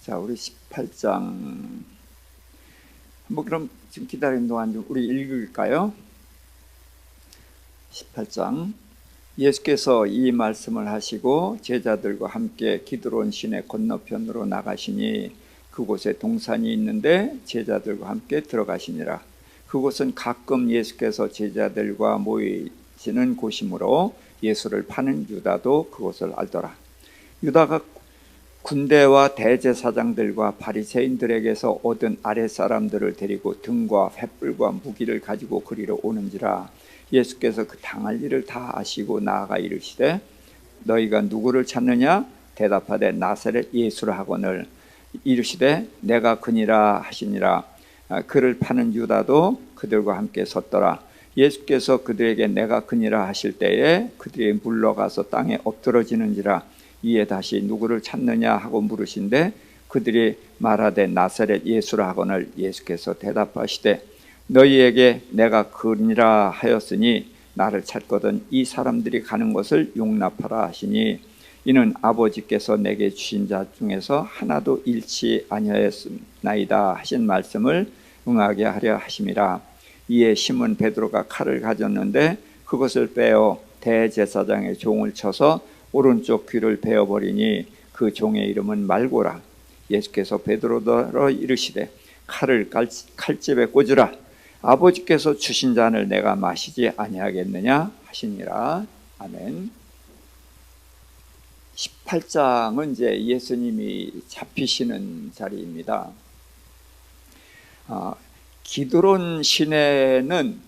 자, 우리 18장. 그럼 지금 기다리는 동안 좀 우리 읽을까요? 18장. 예수께서 이 말씀을 하시고 제자들과 함께 기드론 시내 건너편으로 나가시니 그곳에 동산이 있는데 제자들과 함께 들어가시니라. 그곳은 가끔 예수께서 제자들과 모이시는 곳이므로 예수를 파는 유다도 그곳을 알더라. 유다가 군대와 대제사장들과 바리새인들에게서 얻은 아랫사람들을 데리고 등과 횃불과 무기를 가지고 그리로 오는지라. 예수께서 그 당할 일을 다 아시고 나아가 이르시되 너희가 누구를 찾느냐? 대답하되 나사렛 예수라 하거늘 이르시되 내가 그니라 하시니라. 그를 파는 유다도 그들과 함께 섰더라. 예수께서 그들에게 내가 그니라 하실 때에 그들이 물러가서 땅에 엎드러지는지라. 이에 다시 누구를 찾느냐 하고 물으신데 그들이 말하되 나사렛 예수라 하거늘 예수께서 대답하시되 너희에게 내가 그니라 하였으니 나를 찾거든 이 사람들이 가는 것을 용납하라 하시니 이는 아버지께서 내게 주신 자 중에서 하나도 잃지 아니하였나이다 하신 말씀을 응하게 하려 하심이라. 이에 시몬 베드로가 칼을 가졌는데 그것을 빼어 대제사장의 종을 쳐서 오른쪽 귀를 베어버리니 그 종의 이름은 말고라. 예수께서 베드로더러 이르시되 칼을 칼집에 꽂으라. 아버지께서 주신 잔을 내가 마시지 아니하겠느냐 하시니라. 아멘. 18장은 이제 예수님이 잡히시는 자리입니다. 기드론 시내는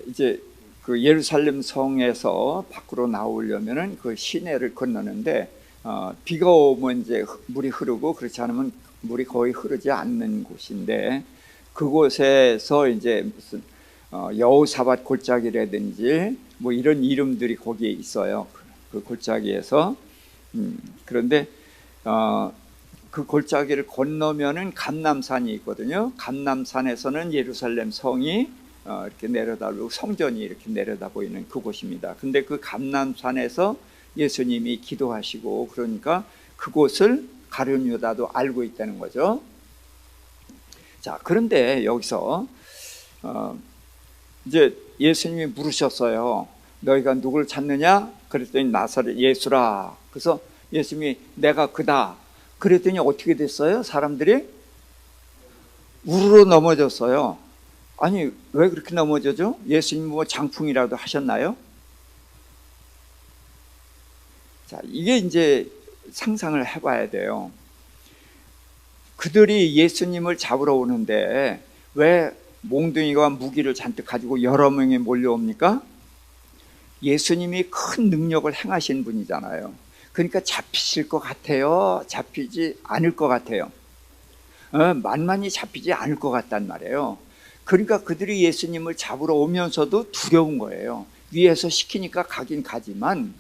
이제 그 예루살렘 성에서 밖으로 나오려면은 그 시내를 건너는데 비가 오면 이제 물이 흐르고 그렇지 않으면 물이 거의 흐르지 않는 곳인데 그곳에서 이제 무슨 여호사밧 골짜기라든지 뭐 이런 이름들이 거기에 있어요. 그 골짜기에서 그런데 그 골짜기를 건너면은 감람산이 있거든요. 감람산에서는 예루살렘 성이 이렇게 내려다보고 성전이 이렇게 내려다 보이는 그곳입니다. 근데 그 감람산에서 예수님이 기도하시고 그러니까 그곳을 가룟 유다도 알고 있다는 거죠. 자, 그런데 여기서 이제 예수님이 물으셨어요. 너희가 누구를 찾느냐? 그랬더니 나사렛 예수라. 그래서 예수님이 내가 그다. 그랬더니 어떻게 됐어요? 사람들이 우르르 넘어졌어요. 아니 왜 그렇게 넘어져죠? 예수님 뭐 장풍이라도 하셨나요? 자, 이게 이제 상상을 해봐야 돼요. 그들이 예수님을 잡으러 오는데 왜 몽둥이와 무기를 잔뜩 가지고 여러 명이 몰려옵니까? 예수님이 큰 능력을 행하신 분이잖아요. 그러니까 잡히실 것 같아요? 잡히지 않을 것 같아요? 만만히 잡히지 않을 것 같단 말이에요. 그러니까 그들이 예수님을 잡으러 오면서도 두려운 거예요. 위에서 시키니까 가긴 가지만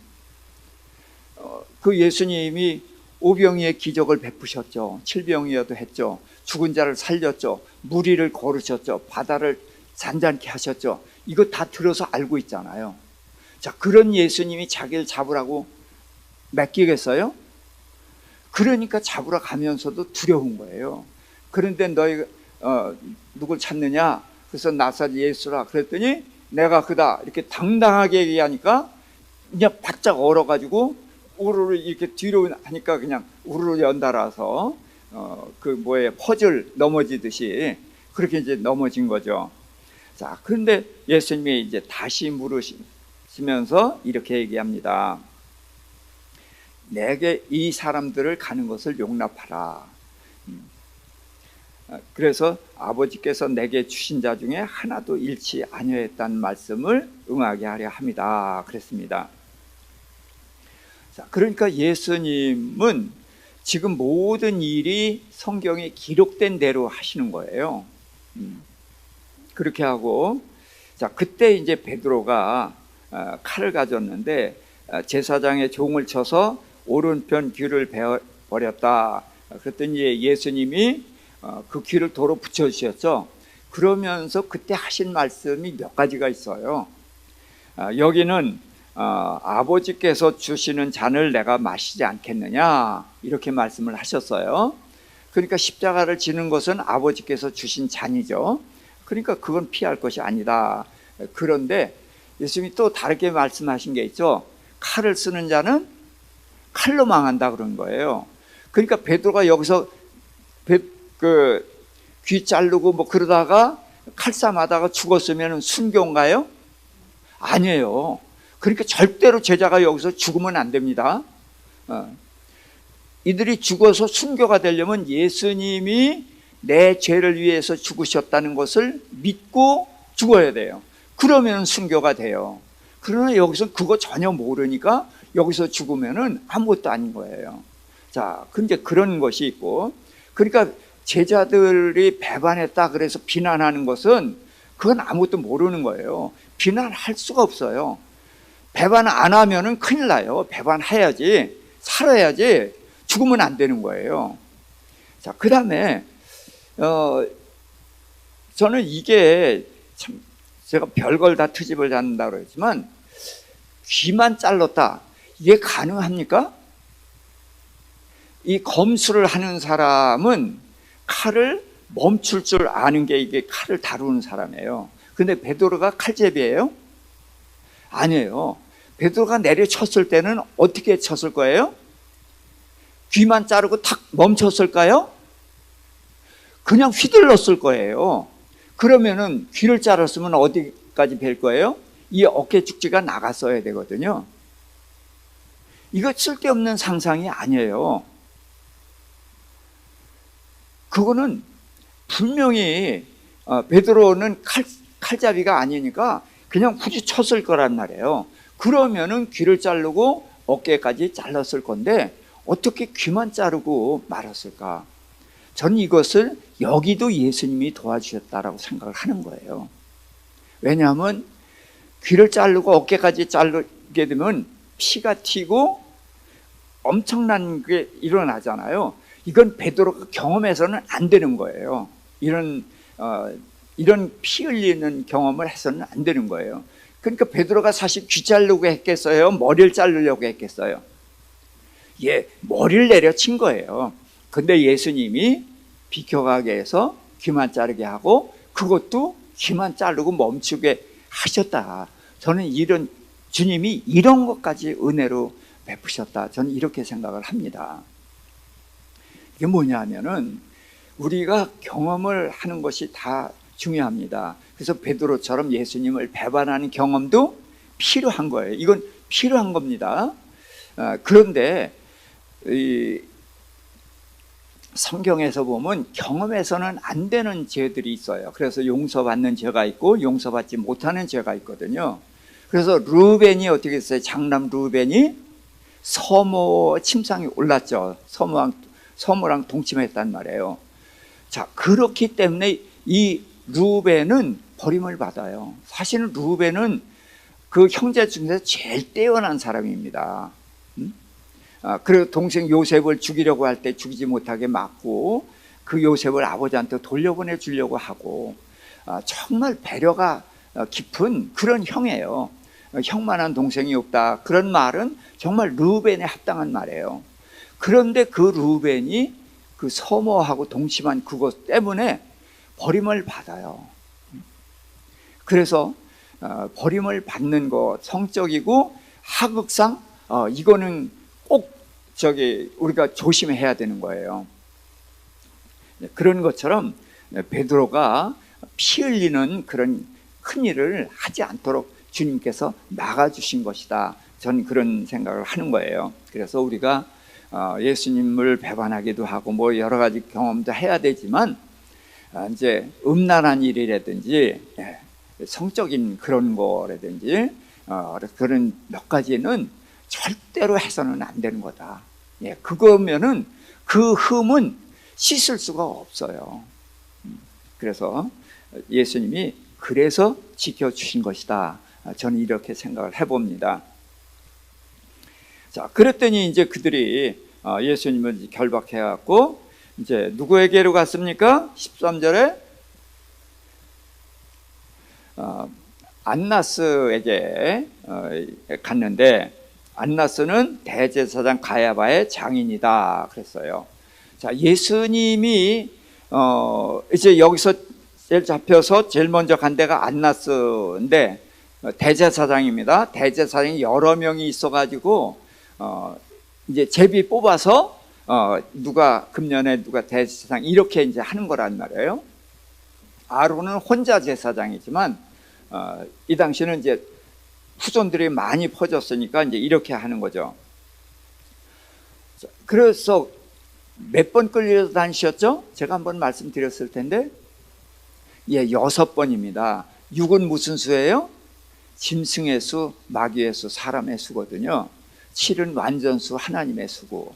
그 예수님이 오병이의 기적을 베푸셨죠. 칠병이어도 했죠. 죽은 자를 살렸죠. 무리를 거르셨죠. 바다를 잔잔케 하셨죠. 이거 다 들어서 알고 있잖아요. 자, 그런 예수님이 자기를 잡으라고 맡기겠어요? 그러니까 잡으러 가면서도 두려운 거예요. 그런데 너희 누굴 찾느냐? 그래서 나사렛 예수라 그랬더니 내가 그다 이렇게 당당하게 얘기하니까 그냥 바짝 얼어가지고 우르르 이렇게 뒤로 하니까 그냥 우르르 연달아서 그 퍼즐 넘어지듯이 그렇게 이제 넘어진 거죠. 자, 그런데 예수님이 이제 다시 물으시면서 이렇게 얘기합니다. 내게 이 사람들을 가는 것을 용납하라. 그래서 아버지께서 내게 주신 자 중에 하나도 잃지 아니하였다는 말씀을 응하게 하려 합니다. 그랬습니다. 자, 그러니까 예수님은 지금 모든 일이 성경에 기록된 대로 하시는 거예요. 그렇게 하고, 자, 그때 이제 베드로가 칼을 가졌는데 제사장의 종을 쳐서 오른편 귀를 베어버렸다. 그랬더니 예수님이 그 귀를 도로 붙여주셨죠. 그러면서 그때 하신 말씀이 몇 가지가 있어요. 여기는 아버지께서 주시는 잔을 내가 마시지 않겠느냐 이렇게 말씀을 하셨어요. 그러니까 십자가를 지는 것은 아버지께서 주신 잔이죠. 그러니까 그건 피할 것이 아니다. 그런데 예수님이 또 다르게 말씀하신 게 있죠. 칼을 쓰는 자는 칼로 망한다 그런 거예요. 그러니까 베드로가 여기서 귀 자르고 뭐 그러다가 칼싸움하다가 죽었으면 순교인가요? 아니에요. 그러니까 절대로 제자가 여기서 죽으면 안 됩니다. 이들이 죽어서 순교가 되려면 예수님이 내 죄를 위해서 죽으셨다는 것을 믿고 죽어야 돼요. 그러면 순교가 돼요. 그러나 여기서 그거 전혀 모르니까 여기서 죽으면은 아무것도 아닌 거예요. 자, 근데 그런 것이 있고, 그러니까 제자들이 배반했다 그래서 비난하는 것은 그건 아무것도 모르는 거예요. 비난할 수가 없어요. 배반 안 하면은 큰일 나요. 배반해야지, 살아야지, 죽으면 안 되는 거예요. 자, 그 다음에 저는 이게 참 제가 별걸 다 트집을 잡는다 그러지만 귀만 잘랐다, 이게 가능합니까? 이 검수를 하는 사람은 칼을 멈출 줄 아는 게 이게 칼을 다루는 사람이에요. 근데 베드로가 칼제비예요? 아니에요. 베드로가 내려쳤을 때는 어떻게 쳤을 거예요? 귀만 자르고 탁 멈췄을까요? 그냥 휘둘렀을 거예요. 그러면은 귀를 자랐으면 어디까지 뵐 거예요? 이 어깨 축지가 나갔어야 되거든요. 이거 쓸데없는 상상이 아니에요. 그거는 분명히 베드로는 칼잡이가 아니니까 그냥 굳이 쳤을 거란 말이에요. 그러면은 귀를 자르고 어깨까지 잘랐을 건데 어떻게 귀만 자르고 말았을까? 저는 이것을 여기도 예수님이 도와주셨다라고 생각을 하는 거예요. 왜냐하면 귀를 자르고 어깨까지 자르게 되면 피가 튀고 엄청난 게 일어나잖아요. 이건 베드로가 경험해서는 안 되는 거예요. 이런 피 흘리는 경험을 해서는 안 되는 거예요. 그러니까 베드로가 사실 귀 자르려고 했겠어요? 머리를 자르려고 했겠어요? 예, 머리를 내려친 거예요. 근데 예수님이 비켜가게 해서 귀만 자르게 하고 그것도 귀만 자르고 멈추게 하셨다. 저는 이런 주님이 이런 것까지 은혜로 베푸셨다. 저는 이렇게 생각을 합니다. 이게 뭐냐면은 우리가 경험을 하는 것이 다 중요합니다. 그래서 베드로처럼 예수님을 배반하는 경험도 필요한 거예요. 이건 필요한 겁니다. 그런데 이 성경에서 보면 경험해서는 안 되는 죄들이 있어요. 그래서 용서받는 죄가 있고 용서받지 못하는 죄가 있거든요. 그래서 루벤이 어떻게 했어요? 장남 루벤이 서모 침상에 올랐죠. 서모랑 동침했단 말이에요. 자, 그렇기 때문에 이 루벤은 버림을 받아요. 사실은 루벤은 그 형제 중에서 제일 뛰어난 사람입니다. 그리고 동생 요셉을 죽이려고 할 때 죽이지 못하게 막고 그 요셉을 아버지한테 돌려보내 주려고 하고 정말 배려가 깊은 그런 형이에요. 형만한 동생이 없다. 그런 말은 정말 루벤에 합당한 말이에요. 그런데 그 루벤이 그 서모하고 동침한 그것 때문에 버림을 받아요. 그래서 버림을 받는 것 성적이고 하극상 이거는 꼭 우리가 조심해야 되는 거예요. 그런 것처럼 베드로가 피 흘리는 그런 큰 일을 하지 않도록 주님께서 막아주신 것이다. 전 그런 생각을 하는 거예요. 그래서 우리가 예수님을 배반하기도 하고 뭐 여러 가지 경험도 해야 되지만 이제 음란한 일이라든지 성적인 그런 거라든지 그런 몇 가지는 절대로 해서는 안 되는 거다. 그거면은 그 흠은 씻을 수가 없어요. 그래서 예수님이 그래서 지켜주신 것이다. 저는 이렇게 생각을 해봅니다. 자, 그랬더니 이제 그들이 예수님을 결박해갖고 이제 누구에게로 갔습니까? 13절에 안나스에게 갔는데 안나스는 대제사장 가야바의 장인이다 그랬어요. 자, 예수님이 이제 여기서 제일 잡혀서 제일 먼저 간 데가 안나스인데 대제사장입니다. 대제사장이 여러 명이 있어가지고 이제 제비 뽑아서 누가 금년에 누가 대제사장 이렇게 이제 하는 거란 말이에요. 아론은 혼자 제사장이지만 이 당시는 이제 후손들이 많이 퍼졌으니까 이제 이렇게 하는 거죠. 그래서 몇 번 끌려 다니셨죠? 제가 한번 말씀드렸을 텐데, 예, 6번입니다. 6은 무슨 수예요? 짐승의 수, 마귀의 수, 사람의 수거든요. 7은 완전수, 하나님의 수고.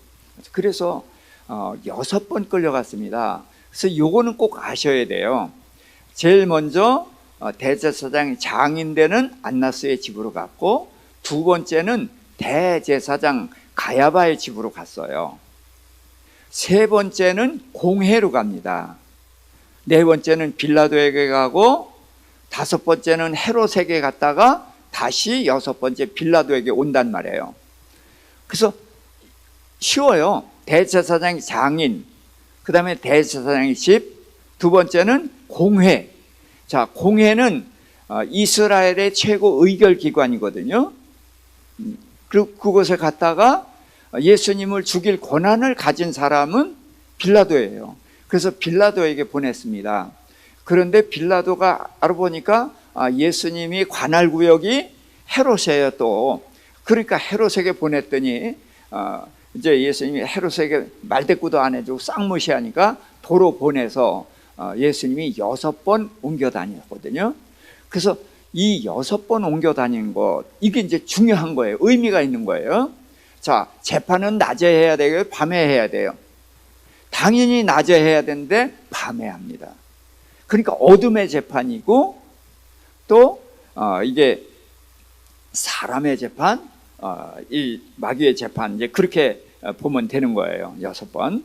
그래서 6번 끌려갔습니다. 그래서 요거는 꼭 아셔야 돼요. 제일 먼저 대제사장 장인되는 안나스의 집으로 갔고, 두 번째는 대제사장 가야바의 집으로 갔어요. 세 번째는 공회로 갑니다. 네 번째는 빌라도에게 가고, 다섯 번째는 헤롯에게 갔다가 다시 여섯 번째 빌라도에게 온단 말이에요. 그래서 쉬워요. 대제사장이 장인, 그 다음에 대제사장의 집, 두 번째는 공회. 자, 공회는 이스라엘의 최고 의결기관이거든요. 그곳에 갔다가 예수님을 죽일 권한을 가진 사람은 빌라도예요. 그래서 빌라도에게 보냈습니다. 그런데 빌라도가 알아보니까 예수님이 관할 구역이 헤롯이에요 또. 그러니까 헤롯에게 보냈더니 이제 예수님이 헤롯에게 말대꾸도 안 해주고 쌍무시하니까 도로 보내서 예수님이 6번 옮겨 다녔거든요. 그래서 이 6번 옮겨 다니는 것, 이게 이제 중요한 거예요. 의미가 있는 거예요. 자, 재판은 낮에 해야 되고요, 밤에 해야 돼요. 당연히 낮에 해야 되는데 밤에 합니다. 그러니까 어둠의 재판이고, 또 이게 사람의 재판, 이 마귀의 재판, 이제 그렇게 보면 되는 거예요. 6번.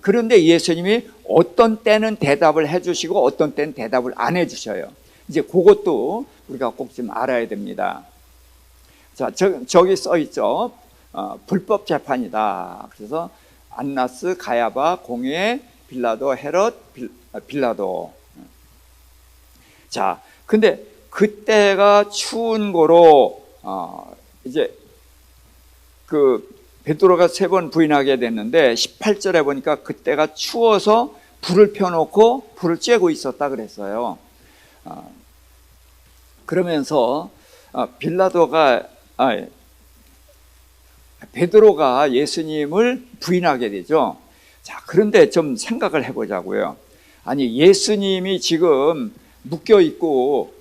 그런데 예수님이 어떤 때는 대답을 해주시고 어떤 때는 대답을 안 해주셔요. 이제 그것도 우리가 꼭 좀 알아야 됩니다. 자, 저기 써 있죠. 불법 재판이다. 그래서 안나스, 가야바, 공회, 빌라도, 헤롯, 빌라도. 자, 근데 그때가 추운 거로 이제 베드로가 3번 부인하게 됐는데 18절에 보니까 그때가 추워서 불을 펴놓고 불을 쬐고 있었다 그랬어요. 그러면서 베드로가 예수님을 부인하게 되죠. 자, 그런데 좀 생각을 해보자고요. 아니, 예수님이 지금 묶여 있고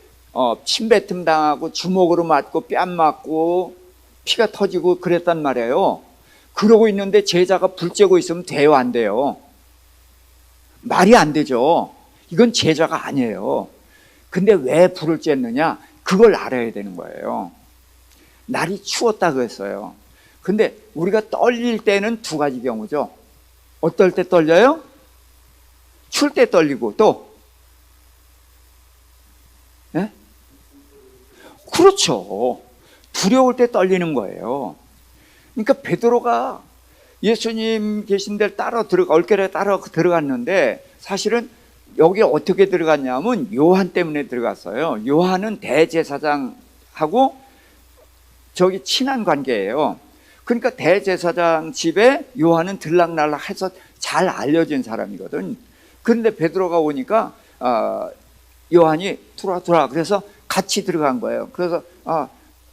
침뱉음 당하고 주먹으로 맞고 뺨 맞고 피가 터지고 그랬단 말이에요. 그러고 있는데 제자가 불 쬐고 있으면 돼요, 안 돼요? 말이 안 되죠. 이건 제자가 아니에요. 근데 왜 불을 쬐느냐? 그걸 알아야 되는 거예요. 날이 추웠다 그랬어요. 근데 우리가 떨릴 때는 두 가지 경우죠. 어떨 때 떨려요? 추울 때 떨리고 또 네? 그렇죠. 두려울 때 떨리는 거예요. 그러니까 베드로가 예수님 계신 데를 얼결에 따라 들어갔는데 사실은 여기 어떻게 들어갔냐면 요한 때문에 들어갔어요. 요한은 대제사장하고 저기 친한 관계예요. 그러니까 대제사장 집에 요한은 들락날락 해서 잘 알려진 사람이거든. 그런데 베드로가 오니까 요한이 들어와 그래서 같이 들어간 거예요. 그래서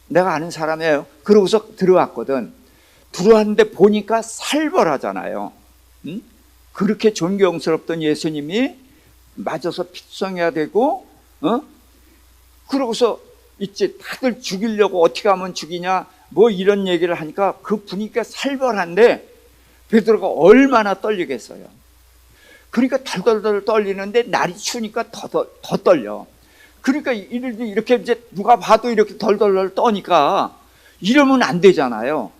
내가 아는 사람이에요. 그러고서 들어왔거든. 들어왔는데 보니까 살벌하잖아요. 응? 그렇게 존경스럽던 예수님이 맞아서 피투성해야 되고, 그러고서 이제 다들 죽이려고 어떻게 하면 죽이냐, 뭐 이런 얘기를 하니까 그 분위기가 살벌한데 베드로가 얼마나 떨리겠어요. 그러니까 덜덜덜 떨리는데 날이 추우니까 더 떨려. 그러니까 이렇게 이제 누가 봐도 이렇게 덜덜덜 떠니까 이러면 안 되잖아요.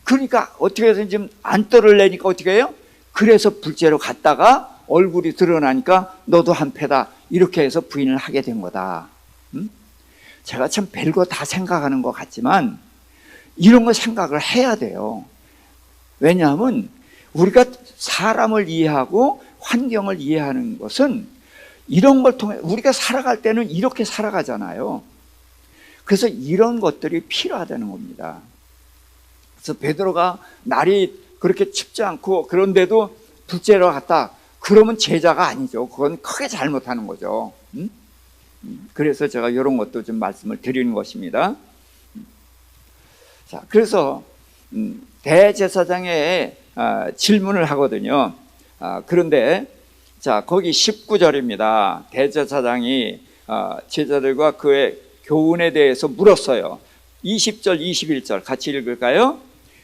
그러니까 어떻게 해서 지금 안 떨어내니까 어떻게 해요? 그래서 불제로 갔다가 얼굴이 드러나니까 너도 한패다 이렇게 해서 부인을 하게 된 거다. 제가 참 별거 다 생각하는 것 같지만 이런 거 생각을 해야 돼요. 왜냐하면 우리가 사람을 이해하고 환경을 이해하는 것은 이런 걸 통해 우리가 살아갈 때는 이렇게 살아가잖아요. 그래서 이런 것들이 필요하다는 겁니다. 그래서 베드로가 날이 그렇게 춥지 않고 그런데도 둘째로 갔다. 그러면 제자가 아니죠. 그건 크게 잘못하는 거죠. 그래서 제가 이런 것도 좀 말씀을 드리는 것입니다. 자, 그래서 대제사장에 질문을 하거든요. 그런데 자, 거기 19절입니다. 대제사장이 제자들과 그의 교훈에 대해서 물었어요. 20절, 21절 같이 읽을까요?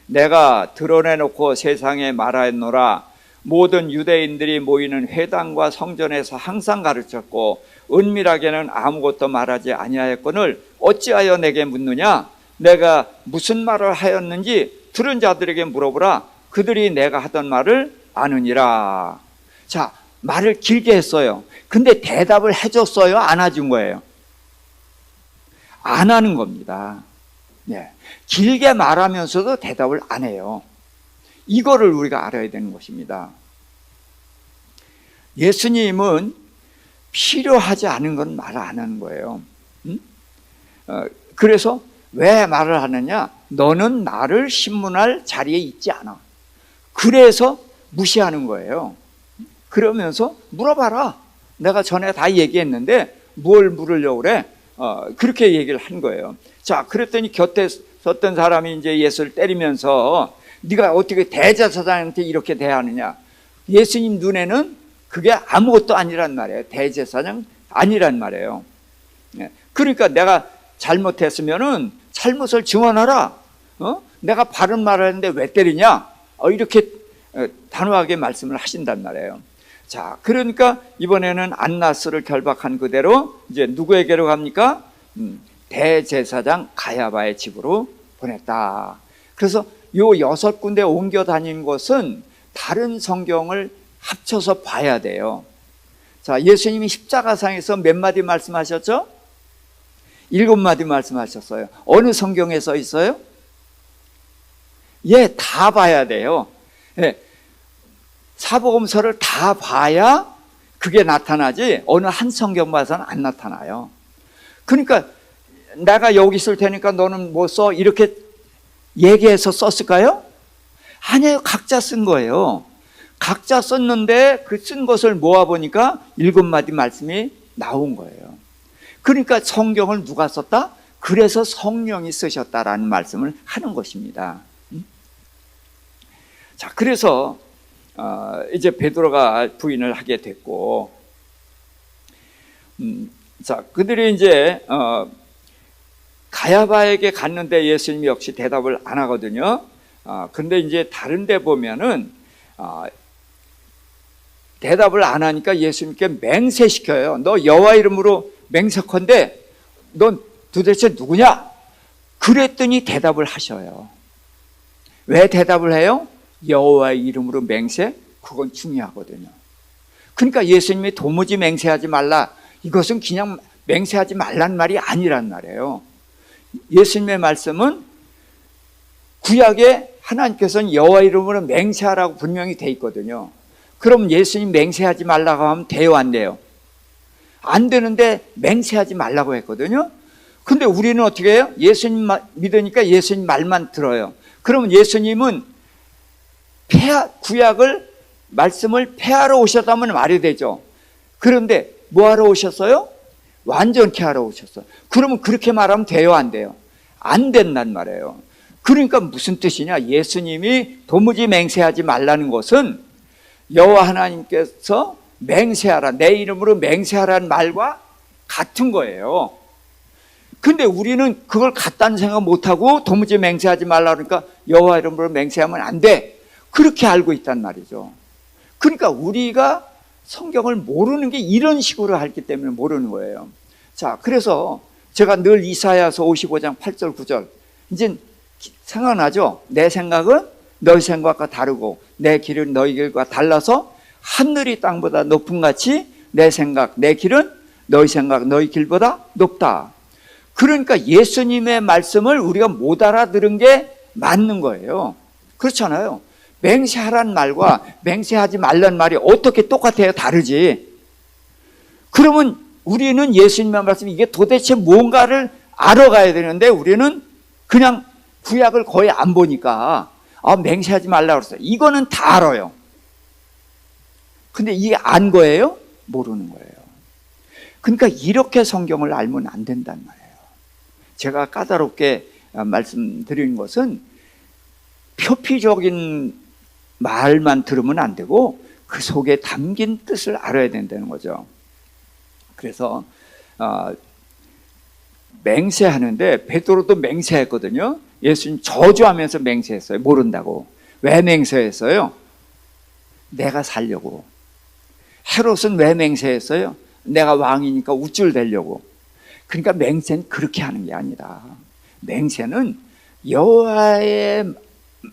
내가 드러내놓고 세상에 말하였노라. 모든 유대인들이 모이는 회당과 성전에서 항상 가르쳤고 은밀하게는 아무것도 말하지 아니하였거늘 어찌하여 내게 묻느냐? 내가 무슨 말을 하였는지 들은 자들에게 물어보라. 그들이 내가 하던 말을 아느니라. 자, 말을 길게 했어요. 근데 대답을 해줬어요? 안 해준 거예요? 안 하는 겁니다. 네. 길게 말하면서도 대답을 안 해요. 이거를 우리가 알아야 되는 것입니다. 예수님은 필요하지 않은 건 말 안 하는 거예요. 그래서 왜 말을 하느냐? 너는 나를 신문할 자리에 있지 않아. 그래서 무시하는 거예요. 그러면서 물어봐라. 내가 전에 다 얘기했는데 뭘 물으려고 그래? 그렇게 얘기를 한 거예요. 자, 그랬더니 곁에 섰던 사람이 이제 예수를 때리면서 네가 어떻게 대제사장한테 이렇게 대하느냐? 예수님 눈에는 그게 아무것도 아니란 말이에요. 대제사장 아니란 말이에요. 그러니까 내가 잘못했으면은 잘못을 증언하라. 내가 바른 말을 했는데 왜 때리냐? 이렇게 단호하게 말씀을 하신단 말이에요. 자, 그러니까 이번에는 안나스를 결박한 그대로 이제 누구에게로 갑니까? 대제사장 가야바의 집으로 보냈다. 그래서 요 6군데 옮겨 다닌 것은 다른 성경을 합쳐서 봐야 돼요. 자, 예수님이 십자가상에서 몇 마디 말씀하셨죠? 7마디 말씀하셨어요. 어느 성경에 써 있어요? 예, 다 봐야 돼요. 예, 사복음서를 다 봐야 그게 나타나지 어느 한 성경 봐서는 안 나타나요. 그러니까 내가 여기 있을 테니까 너는 뭐 써? 이렇게 얘기해서 썼을까요? 아니에요. 각자 쓴 거예요. 각자 썼는데 그 쓴 것을 모아보니까 7마디 말씀이 나온 거예요. 그러니까 성경을 누가 썼다? 그래서 성령이 쓰셨다라는 말씀을 하는 것입니다. 자, 그래서 이제 베드로가 부인을 하게 됐고, 자, 그들이 이제 가야바에게 갔는데 예수님이 역시 대답을 안 하거든요. 근데 이제 다른 데 보면은 대답을 안 하니까 예수님께 맹세시켜요. 너 여호와 이름으로 맹세컨대 넌 도대체 누구냐? 그랬더니 대답을 하셔요. 왜 대답을 해요? 여호와의 이름으로 맹세? 그건 중요하거든요. 그러니까 예수님이 도무지 맹세하지 말라, 이것은 그냥 맹세하지 말란 말이 아니란 말이에요. 예수님의 말씀은 구약에 하나님께서는 여호와 이름으로 맹세하라고 분명히 돼 있거든요. 그럼 예수님 맹세하지 말라고 하면 돼요, 안 돼요? 안 되는데 맹세하지 말라고 했거든요. 근데 우리는 어떻게 해요? 예수님 믿으니까 예수님 말만 들어요. 그러면 예수님은 구약을 말씀을 폐하러 오셨다면 말이 되죠. 그런데 뭐 하러 오셨어요? 완전케 하러 오셨어요. 그러면 그렇게 말하면 돼요, 안 돼요? 안 된단 말이에요. 그러니까 무슨 뜻이냐? 예수님이 도무지 맹세하지 말라는 것은 여호와 하나님께서 맹세하라, 내 이름으로 맹세하라는 말과 같은 거예요. 근데 우리는 그걸 같다는 생각 못하고 도무지 맹세하지 말라 그러니까 여호와 이름으로 맹세하면 안 돼, 그렇게 알고 있단 말이죠. 그러니까 우리가 성경을 모르는 게 이런 식으로 했기 때문에 모르는 거예요. 자, 그래서 제가 늘 이사야서 55장 8절 9절 이제 생각나죠? 내 생각은 너희 생각과 다르고 내 길은 너희 길과 달라서 하늘이 땅보다 높은 같이 내 생각, 내 길은 너희 생각, 너희 길보다 높다. 그러니까 예수님의 말씀을 우리가 못 알아들은 게 맞는 거예요. 그렇잖아요. 맹세하란 말과 맹세하지 말란 말이 어떻게 똑같아요? 다르지. 그러면 우리는 예수님의 말씀, 이게 도대체 뭔가를 알아가야 되는데 우리는 그냥 구약을 거의 안 보니까 맹세하지 말라고 그랬어요. 이거는 다 알아요. 근데 이게 안 거예요? 모르는 거예요. 그러니까 이렇게 성경을 알면 안 된단 말이에요. 제가 까다롭게 말씀드리는 것은 표피적인 말만 들으면 안 되고 그 속에 담긴 뜻을 알아야 된다는 거죠. 그래서 맹세하는데 베드로도 맹세했거든요. 예수님 저주하면서 맹세했어요. 모른다고. 왜 맹세했어요? 내가 살려고. 헤롯은 왜 맹세했어요? 내가 왕이니까 우쭐 대려고. 그러니까 맹세는 그렇게 하는 게 아니라, 맹세는 여호와의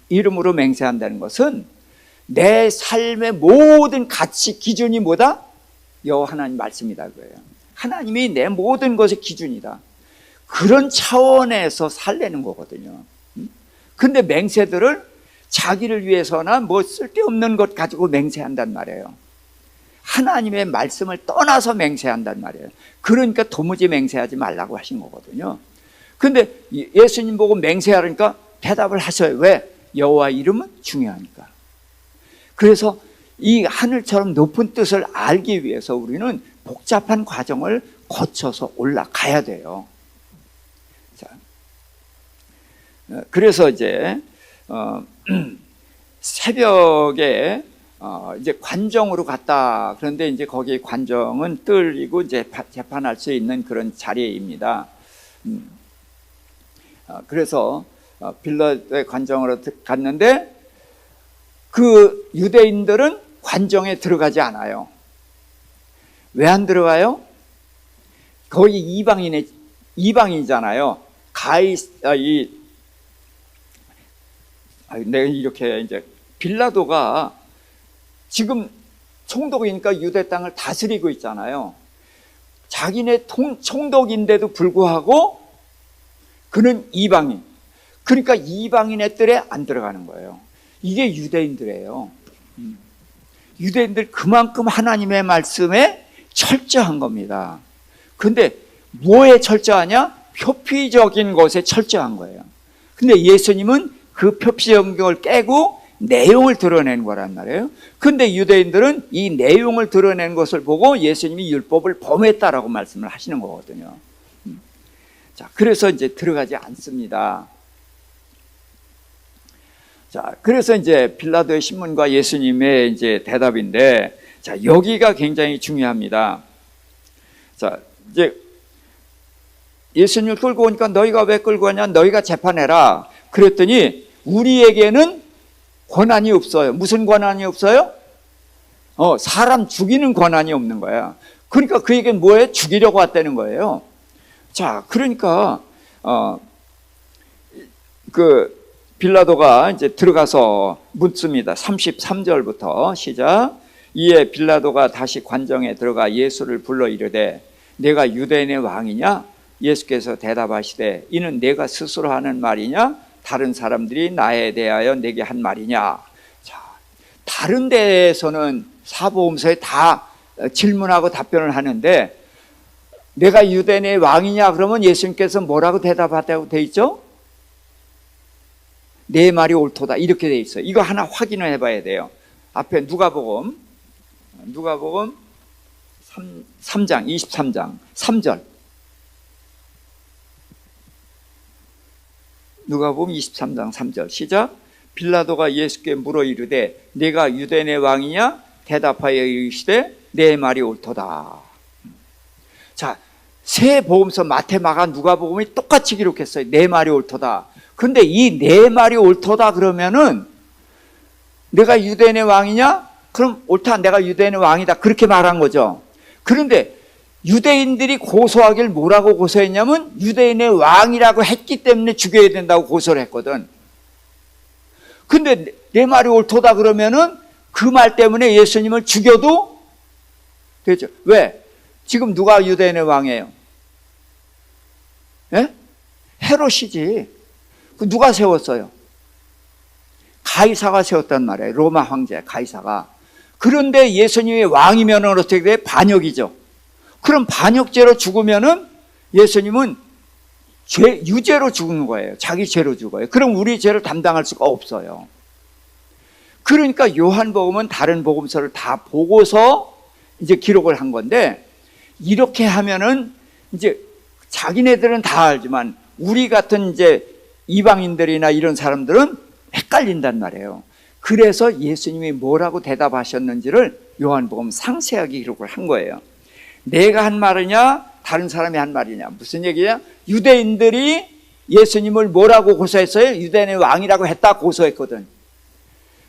이름으로 맹세한다는 것은 내 삶의 모든 가치 기준이 뭐다? 여호와 하나님 말씀이다 그거예요. 하나님이 내 모든 것의 기준이다. 그런 차원에서 살려는 거거든요. 근데 맹세들을 자기를 위해서나 뭐 쓸데없는 것 가지고 맹세한단 말이에요. 하나님의 말씀을 떠나서 맹세한단 말이에요. 그러니까 도무지 맹세하지 말라고 하신 거거든요. 근데 예수님 보고 맹세하니까 대답을 하셔요. 왜? 여호와 이름은 중요하니까. 그래서 이 하늘처럼 높은 뜻을 알기 위해서 우리는 복잡한 과정을 거쳐서 올라가야 돼요. 자, 그래서 이제 새벽에 이제 관정으로 갔다. 그런데 이제 거기 관정은 뜰이고 이제 재판할 수 있는 그런 자리입니다. 그래서 빌라도의 관정으로 갔는데 그 유대인들은 관정에 들어가지 않아요. 왜 안 들어가요? 거기 이방인이잖아요. 내가 이렇게 이제 빌라도가 지금 총독이니까 유대 땅을 다스리고 있잖아요. 자기네 총독인데도 불구하고 그는 이방인. 그러니까 이방인의 뜰에 안 들어가는 거예요. 이게 유대인들이에요. 유대인들 그만큼 하나님의 말씀에 철저한 겁니다. 근데 뭐에 철저하냐? 표피적인 것에 철저한 거예요. 근데 예수님은 그 표피적인 걸 깨고 내용을 드러내는 거란 말이에요. 근데 유대인들은 이 내용을 드러내는 것을 보고 예수님이 율법을 범했다라고 말씀을 하시는 거거든요. 자, 그래서 이제 들어가지 않습니다. 자, 그래서 이제 빌라도의 신문과 예수님의 이제 대답인데, 자, 여기가 굉장히 중요합니다. 자, 이제 예수님을 끌고 오니까 너희가 왜 끌고 오냐? 너희가 재판해라. 그랬더니 우리에게는 권한이 없어요. 무슨 권한이 없어요? 사람 죽이는 권한이 없는 거야. 그러니까 그에겐 뭐예요? 죽이려고 왔다는 거예요. 자, 그러니까 빌라도가 이제 들어가서 묻습니다. 33절부터 시작. 이에 빌라도가 다시 관정에 들어가 예수를 불러 이르되 내가 유대인의 왕이냐? 예수께서 대답하시되 이는 내가 스스로 하는 말이냐? 다른 사람들이 나에 대하여 내게 한 말이냐? 자, 다른 데에서는 사복음서에 다 질문하고 답변을 하는데 내가 유대인의 왕이냐? 그러면 예수님께서 뭐라고 대답하다고 돼 있죠? 내 말이 옳도다 이렇게 돼 있어요. 이거 하나 확인을 해봐야 돼요. 앞에 누가복음 3장 23장 3절 누가복음 23장 3절 시작. 빌라도가 예수께 물어 이르되 내가 유대인의 왕이냐? 대답하여 이르시되 내 말이 옳도다. 자, 세 복음서 마태, 마가, 누가복음이 똑같이 기록했어요. 내 말이 옳도다. 근데 이 내 말이 옳도다 그러면은 내가 유대인의 왕이냐? 그럼 옳다. 내가 유대인의 왕이다. 그렇게 말한 거죠. 그런데 유대인들이 고소하길 뭐라고 고소했냐면 유대인의 왕이라고 했기 때문에 죽여야 된다고 고소를 했거든. 근데 내 말이 옳도다 그러면은 그 말 때문에 예수님을 죽여도 되죠. 왜? 지금 누가 유대인의 왕이에요? 예? 헤롯이지. 그 누가 세웠어요? 가이사가 세웠단 말이에요. 로마 황제 가이사가. 그런데 예수님이 왕이면은 어떻게 돼? 반역이죠. 그럼 반역죄로 죽으면은 예수님은 유죄로 죽는 거예요. 자기 죄로 죽어요. 그럼 우리 죄를 담당할 수가 없어요. 그러니까 요한복음은 다른 복음서를 다 보고서 이제 기록을 한 건데, 이렇게 하면은 이제 자기네들은 다 알지만 우리 같은 이제 이방인들이나 이런 사람들은 헷갈린단 말이에요. 그래서 예수님이 뭐라고 대답하셨는지를 요한복음 상세하게 기록을 한 거예요. 내가 한 말이냐 다른 사람이 한 말이냐. 무슨 얘기냐? 유대인들이 예수님을 뭐라고 고소했어요? 유대인의 왕이라고 했다 고소했거든.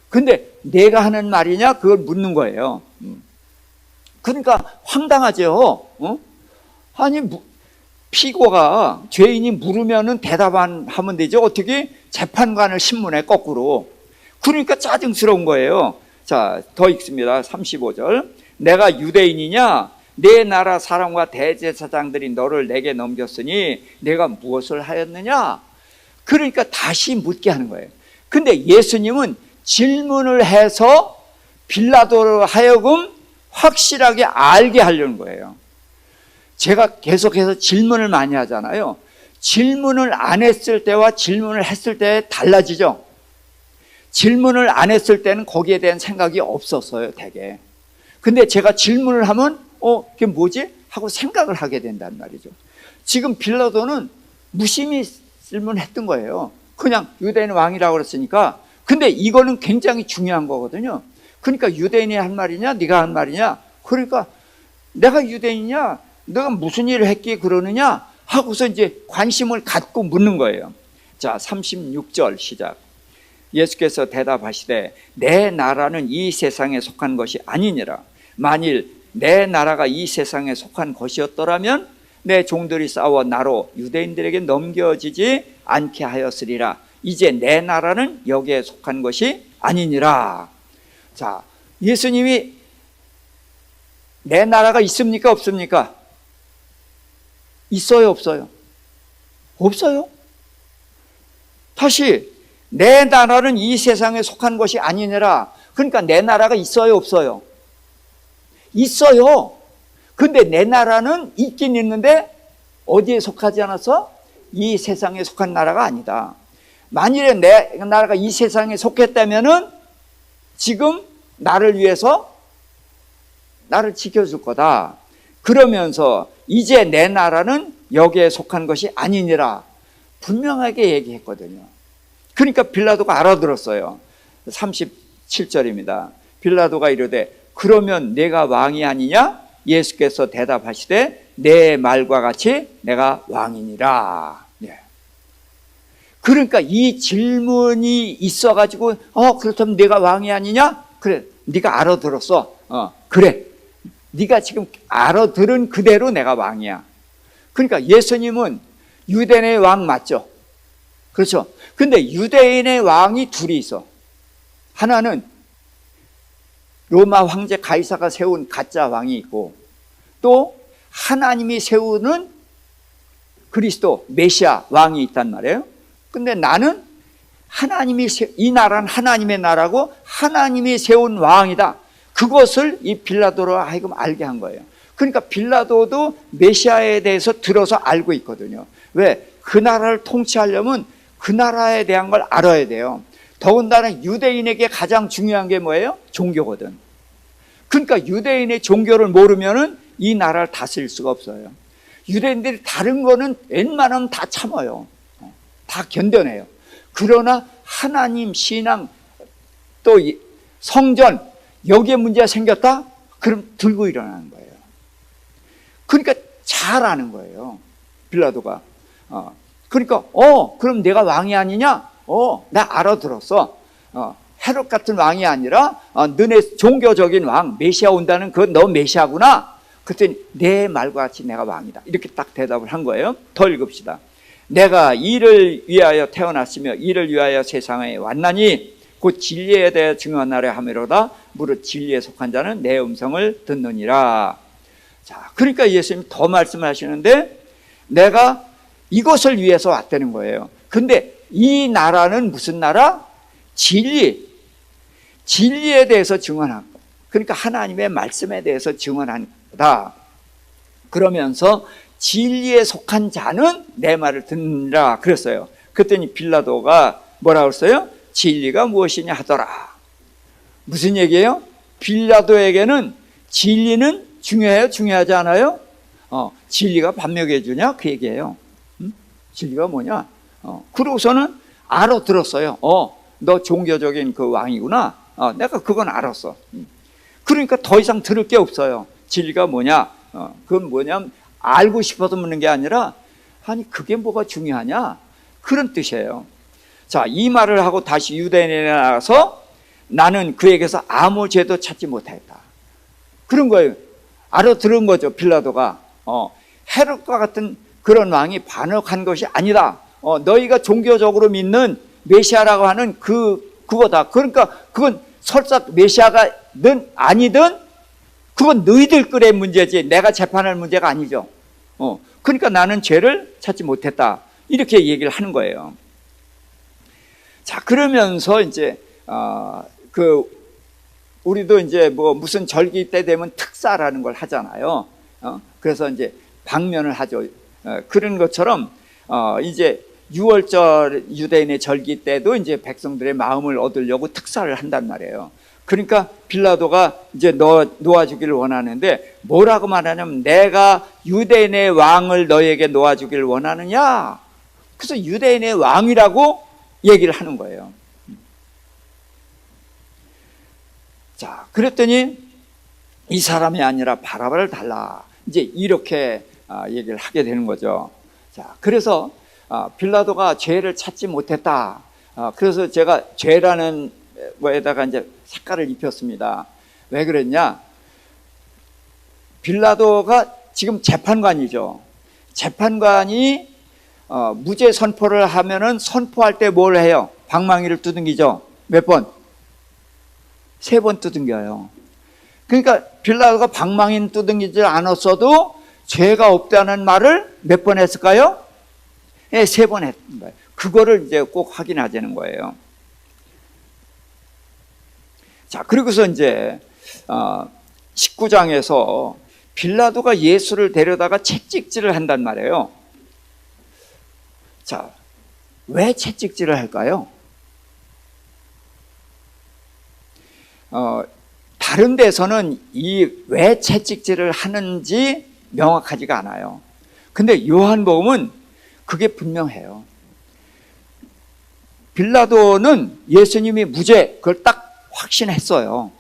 근데 내가 하는 말이냐? 그걸 묻는 거예요. 그러니까 황당하죠. 아니 피고가 죄인이 물으면은 대답하면 되죠. 어떻게 재판관을 신문해 거꾸로. 그러니까 짜증스러운 거예요. 자, 더 읽습니다. 35절. 내가 유대인이냐? 내 나라 사람과 대제사장들이 너를 내게 넘겼으니 내가 무엇을 하였느냐? 그러니까 다시 묻게 하는 거예요. 근데 예수님은 질문을 해서 빌라도로 하여금 확실하게 알게 하려는 거예요. 제가 계속해서 질문을 많이 하잖아요. 질문을 안 했을 때와 질문을 했을 때 달라지죠. 질문을 안 했을 때는 거기에 대한 생각이 없었어요, 되게. 근데 제가 질문을 하면 그게 뭐지? 하고 생각을 하게 된단 말이죠. 지금 빌라도는 무심히 질문했던 거예요. 그냥 유대인 왕이라고 그랬으니까. 근데 이거는 굉장히 중요한 거거든요. 그러니까 유대인이 한 말이냐 네가 한 말이냐. 그러니까 내가 유대인이냐 너가 무슨 일을 했기에 그러느냐 하고서 이제 관심을 갖고 묻는 거예요. 자, 36절 시작. 예수께서 대답하시되 내 나라는 이 세상에 속한 것이 아니니라. 만일 내 나라가 이 세상에 속한 것이었더라면 내 종들이 싸워 나로 유대인들에게 넘겨지지 않게 하였으리라. 이제 내 나라는 여기에 속한 것이 아니니라. 자, 예수님이 내 나라가 있습니까 없습니까? 있어요 없어요? 없어요. 다시 내 나라는 이 세상에 속한 것이 아니니라. 그러니까 내 나라가 있어요 없어요? 있어요. 근데 내 나라는 있긴 있는데 어디에 속하지 않아서? 이 세상에 속한 나라가 아니다. 만일에 내 나라가 이 세상에 속했다면은 지금 나를 위해서 나를 지켜줄 거다. 그러면서 이제 내 나라는 여기에 속한 것이 아니니라 분명하게 얘기했거든요. 그러니까 빌라도가 알아들었어요. 37절입니다. 빌라도가 이르되 그러면 내가 왕이 아니냐? 예수께서 대답하시되 내 말과 같이 내가 왕이니라. 네. 그러니까 이 질문이 있어가지고 그렇다면 내가 왕이 아니냐? 그래, 네가 알아들었어. 그래, 네가 지금 알아들은 그대로 내가 왕이야. 그러니까 예수님은 유대인의 왕 맞죠? 그렇죠? 근데 유대인의 왕이 둘이 있어. 하나는 로마 황제 가이사가 세운 가짜 왕이 있고, 또 하나님이 세우는 그리스도 메시아 왕이 있단 말이에요. 근데 나는 이 나라는 하나님의 나라고 하나님이 세운 왕이다. 그것을 이 빌라도로 하여금 알게 한 거예요. 그러니까 빌라도도 메시아에 대해서 들어서 알고 있거든요. 왜? 그 나라를 통치하려면 그 나라에 대한 걸 알아야 돼요. 더군다나 유대인에게 가장 중요한 게 뭐예요? 종교거든. 그러니까 유대인의 종교를 모르면은 이 나라를 다스릴 수가 없어요. 유대인들이 다른 거는 웬만하면 다 참아요. 다 견뎌내요. 그러나 하나님 신앙 또 성전 여기에 문제가 생겼다? 그럼 들고 일어나는 거예요. 그러니까 잘 아는 거예요. 빌라도가. 그러니까 그럼 내가 왕이 아니냐? 나 알아들었어. 헤롯 같은 왕이 아니라 너네 종교적인 왕 메시아 온다는 그 너 메시아구나. 그랬더니 내 말과 같이 내가 왕이다. 이렇게 딱 대답을 한 거예요. 더 읽읍시다. 내가 이를 위하여 태어났으며 이를 위하여 세상에 왔나니 곧 진리에 대해 증언하려 함이로다. 무릇 진리에 속한 자는 내 음성을 듣느니라. 자, 그러니까 예수님이 더 말씀하시는데 내가 이것을 위해서 왔다는 거예요. 근데 이 나라는 무슨 나라? 진리에 대해서 증언한 거. 그러니까 하나님의 말씀에 대해서 증언한 거다. 그러면서 진리에 속한 자는 내 말을 듣느라 그랬어요. 그랬더니 빌라도가 뭐라고 했어요? 진리가 무엇이냐 하더라. 무슨 얘기예요? 빌라도에게는 진리는 중요해요? 중요하지 않아요? 진리가 반명해 주냐? 그 얘기예요. 진리가 뭐냐? 그러고서는 알아들었어요. 너 종교적인 그 왕이구나. 내가 그건 알았어. 그러니까 더 이상 들을 게 없어요. 진리가 뭐냐? 그건 뭐냐면 알고 싶어서 묻는 게 아니라 아니 그게 뭐가 중요하냐? 그런 뜻이에요. 자, 이 말을 하고 다시 유대인에 나가서 나는 그에게서 아무 죄도 찾지 못하였다. 그런 거예요. 알아들은 거죠. 빌라도가. 헤롯과 같은 그런 왕이 반역한 것이 아니다. 너희가 종교적으로 믿는 메시아라고 하는 그거다. 그러니까 그건 설사 메시아가든 아니든 그건 너희들 끌의 문제지 내가 재판할 문제가 아니죠. 그러니까 나는 죄를 찾지 못했다. 이렇게 얘기를 하는 거예요. 자, 그러면서 이제 우리도 이제 뭐 무슨 절기 때 되면 특사라는 걸 하잖아요. 그래서 이제 방면을 하죠. 그런 것처럼 이제 6월절 유대인의 절기 때도 이제 백성들의 마음을 얻으려고 특사를 한단 말이에요. 그러니까 빌라도가 이제 놓아주기를 원하는데 뭐라고 말하냐면 내가 유대인의 왕을 너에게 놓아주기를 원하느냐? 그래서 유대인의 왕이라고 얘기를 하는 거예요. 자, 그랬더니 이 사람이 아니라 바라바를 달라. 이제 이렇게 얘기를 하게 되는 거죠. 자, 그래서 빌라도가 죄를 찾지 못했다. 그래서 제가 죄라는 거에다가 이제 색깔을 입혔습니다. 왜 그랬냐? 빌라도가 지금 재판관이죠. 재판관이 무죄 선포를 하면은 선포할 때 뭘 해요? 방망이를 두둥기죠. 몇 번? 3번 두둥겨요. 그러니까 빌라도가 방망이는 두둥기지 않았어도 죄가 없다는 말을 몇 번 했을까요? 네, 3번 했던 거예요. 그거를 이제 꼭 확인하자는 거예요. 자, 그리고서 이제 19장에서 빌라도가 예수를 데려다가 채찍질을 한단 말이에요. 자, 왜 채찍질을 할까요? 다른 데서는 이 왜 채찍질을 하는지 명확하지가 않아요. 근데 요한복음은 그게 분명해요. 빌라도는 예수님이 무죄, 그걸 딱 확신했어요.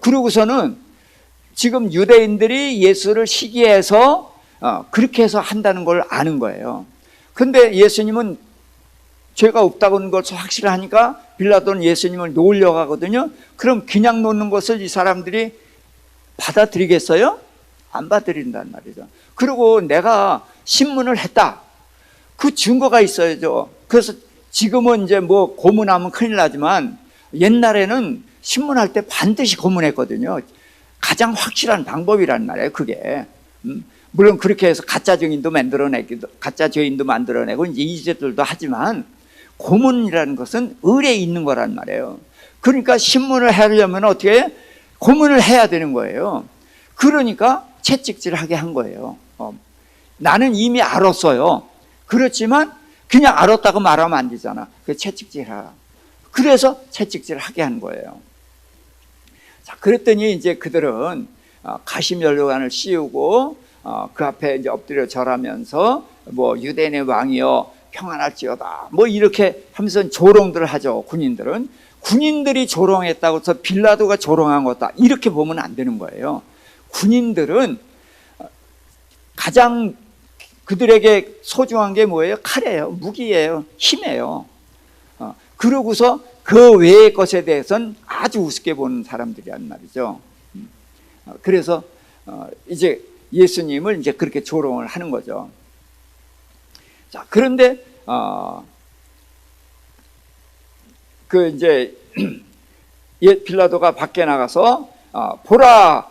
그러고서는 지금 유대인들이 예수를 시기해서 그렇게 해서 한다는 걸 아는 거예요. 근데 예수님은 죄가 없다는 것을 확실하니까 빌라도는 예수님을 놓으려고 하거든요. 그럼 그냥 놓는 것을 이 사람들이 받아들이겠어요? 안 받아들인단 말이죠. 그리고 내가 신문을 했다. 그 증거가 있어야죠. 그래서 지금은 이제 뭐 고문하면 큰일 나지만 옛날에는 신문할 때 반드시 고문했거든요. 가장 확실한 방법이란 말이에요, 그게. 물론 그렇게 해서 가짜 증인도 만들어내고 이제 이제들도 하지만 고문이라는 것은 의뢰에 있는 거란 말이에요. 그러니까 신문을 하려면 어떻게 해? 고문을 해야 되는 거예요. 그러니까 채찍질을 하게 한 거예요. 나는 이미 알았어요. 그렇지만 그냥 알았다고 말하면 안 되잖아. 그 채찍질하라. 그래서 채찍질을 하게 한 거예요. 자, 그랬더니 이제 그들은 가시면류관을 씌우고 그 앞에 이제 엎드려 절하면서 뭐 유대인의 왕이여 평안할지어다 뭐 이렇게 하면서 조롱들을 하죠. 군인들이 조롱했다고 해서 빌라도가 조롱한 거다 이렇게 보면 안 되는 거예요. 군인들은 가장 그들에게 소중한 게 뭐예요? 칼이에요, 무기예요, 힘이에요. 그러고서 그 외의 것에 대해서는 아주 우습게 보는 사람들이란 말이죠. 그래서 이제 예수님을 이제 그렇게 조롱을 하는 거죠. 자, 그런데 그 이제 빌라도가 밖에 나가서 보라,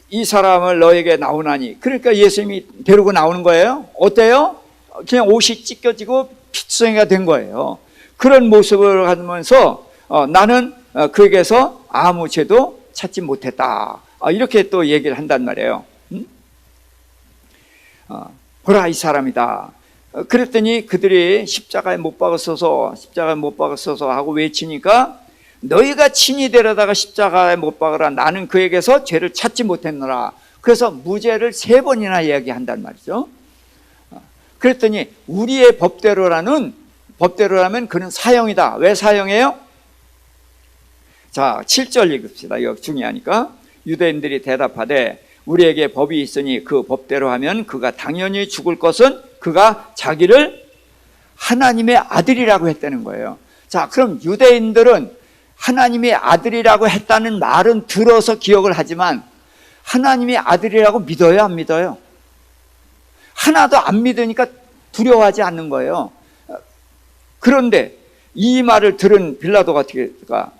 이 사람을 너에게 나오나니. 그러니까 예수님이 데리고 나오는 거예요. 어때요? 그냥 옷이 찢겨지고 피투성이가 된 거예요. 그런 모습을 하면서 나는 그에게서 아무 죄도 찾지 못했다. 이렇게 또 얘기를 한단 말이에요. 보라 이 사람이다. 그랬더니 그들이 십자가에 못 박았어서 하고 외치니까 너희가 친히 데려다가 십자가에 못 박으라. 나는 그에게서 죄를 찾지 못했노라. 그래서 무죄를 3번이나 이야기한단 말이죠. 그랬더니 우리의 법대로라면 그는 사형이다. 왜 사형이에요? 자, 7절 읽읍시다. 이거 중요하니까. 유대인들이 대답하되 우리에게 법이 있으니 그 법대로 하면 그가 당연히 죽을 것은 그가 자기를 하나님의 아들이라고 했다는 거예요. 자, 그럼 유대인들은 하나님의 아들이라고 했다는 말은 들어서 기억을 하지만 하나님의 아들이라고 믿어요, 안 믿어요? 하나도 안 믿으니까 두려워하지 않는 거예요. 그런데 이 말을 들은 빌라도가 어떻게 했을까?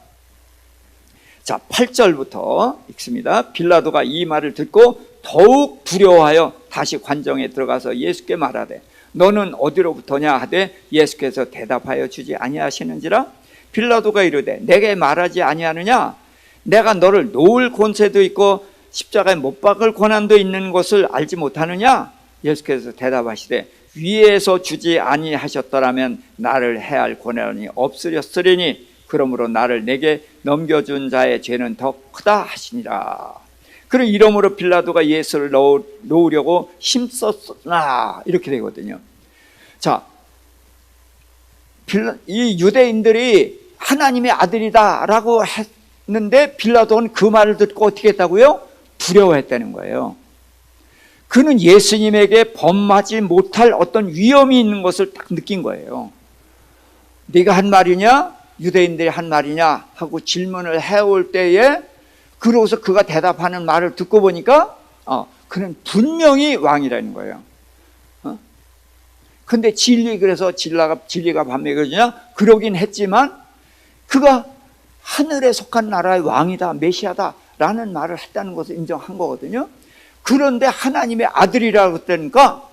자, 8절부터 읽습니다. 빌라도가 이 말을 듣고 더욱 두려워하여 다시 관정에 들어가서 예수께 말하되 너는 어디로부터냐 하되 예수께서 대답하여 주지 아니하시는지라. 빌라도가 이르되 내게 말하지 아니하느냐? 내가 너를 놓을 권세도 있고 십자가에 못 박을 권한도 있는 것을 알지 못하느냐? 예수께서 대답하시되 위에서 주지 아니하셨더라면 나를 해할 권한이 없으렸으리니 그러므로 나를 내게 넘겨준 자의 죄는 더 크다 하시니라. 그리고 이러므로 빌라도가 예수를 놓으려고 힘썼으나 이렇게 되거든요. 자, 이 유대인들이 하나님의 아들이다라고 했는데 빌라도는 그 말을 듣고 어떻게 했다고요? 두려워했다는 거예요. 그는 예수님에게 범하지 못할 어떤 위험이 있는 것을 딱 느낀 거예요. 네가 한 말이냐? 유대인들이 한 말이냐? 하고 질문을 해올 때에 그러고서 그가 대답하는 말을 듣고 보니까 그는 분명히 왕이라는 거예요. 근데 그래서 진리가 밤에 그러냐? 그러긴 했지만 그가 하늘에 속한 나라의 왕이다, 메시아다 라는 말을 했다는 것을 인정한 거거든요. 그런데 하나님의 아들이라고 했다니까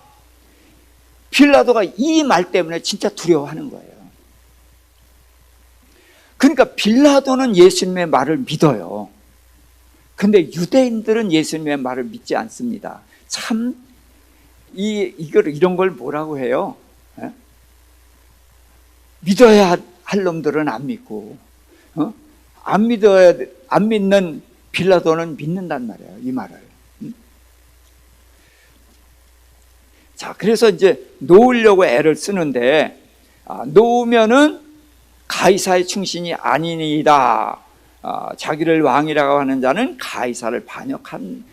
빌라도가 이 말 때문에 진짜 두려워하는 거예요. 그러니까 빌라도는 예수님의 말을 믿어요. 근데 유대인들은 예수님의 말을 믿지 않습니다. 참 이런 걸 뭐라고 해요? 믿어야 할 놈들은 안 믿고, 안 믿는 빌라도는 믿는단 말이에요, 이 말을. 자, 그래서 이제 놓으려고 애를 쓰는데, 놓으면은 가이사의 충신이 아니니이다. 자기를 왕이라고 하는 자는 가이사를 반역한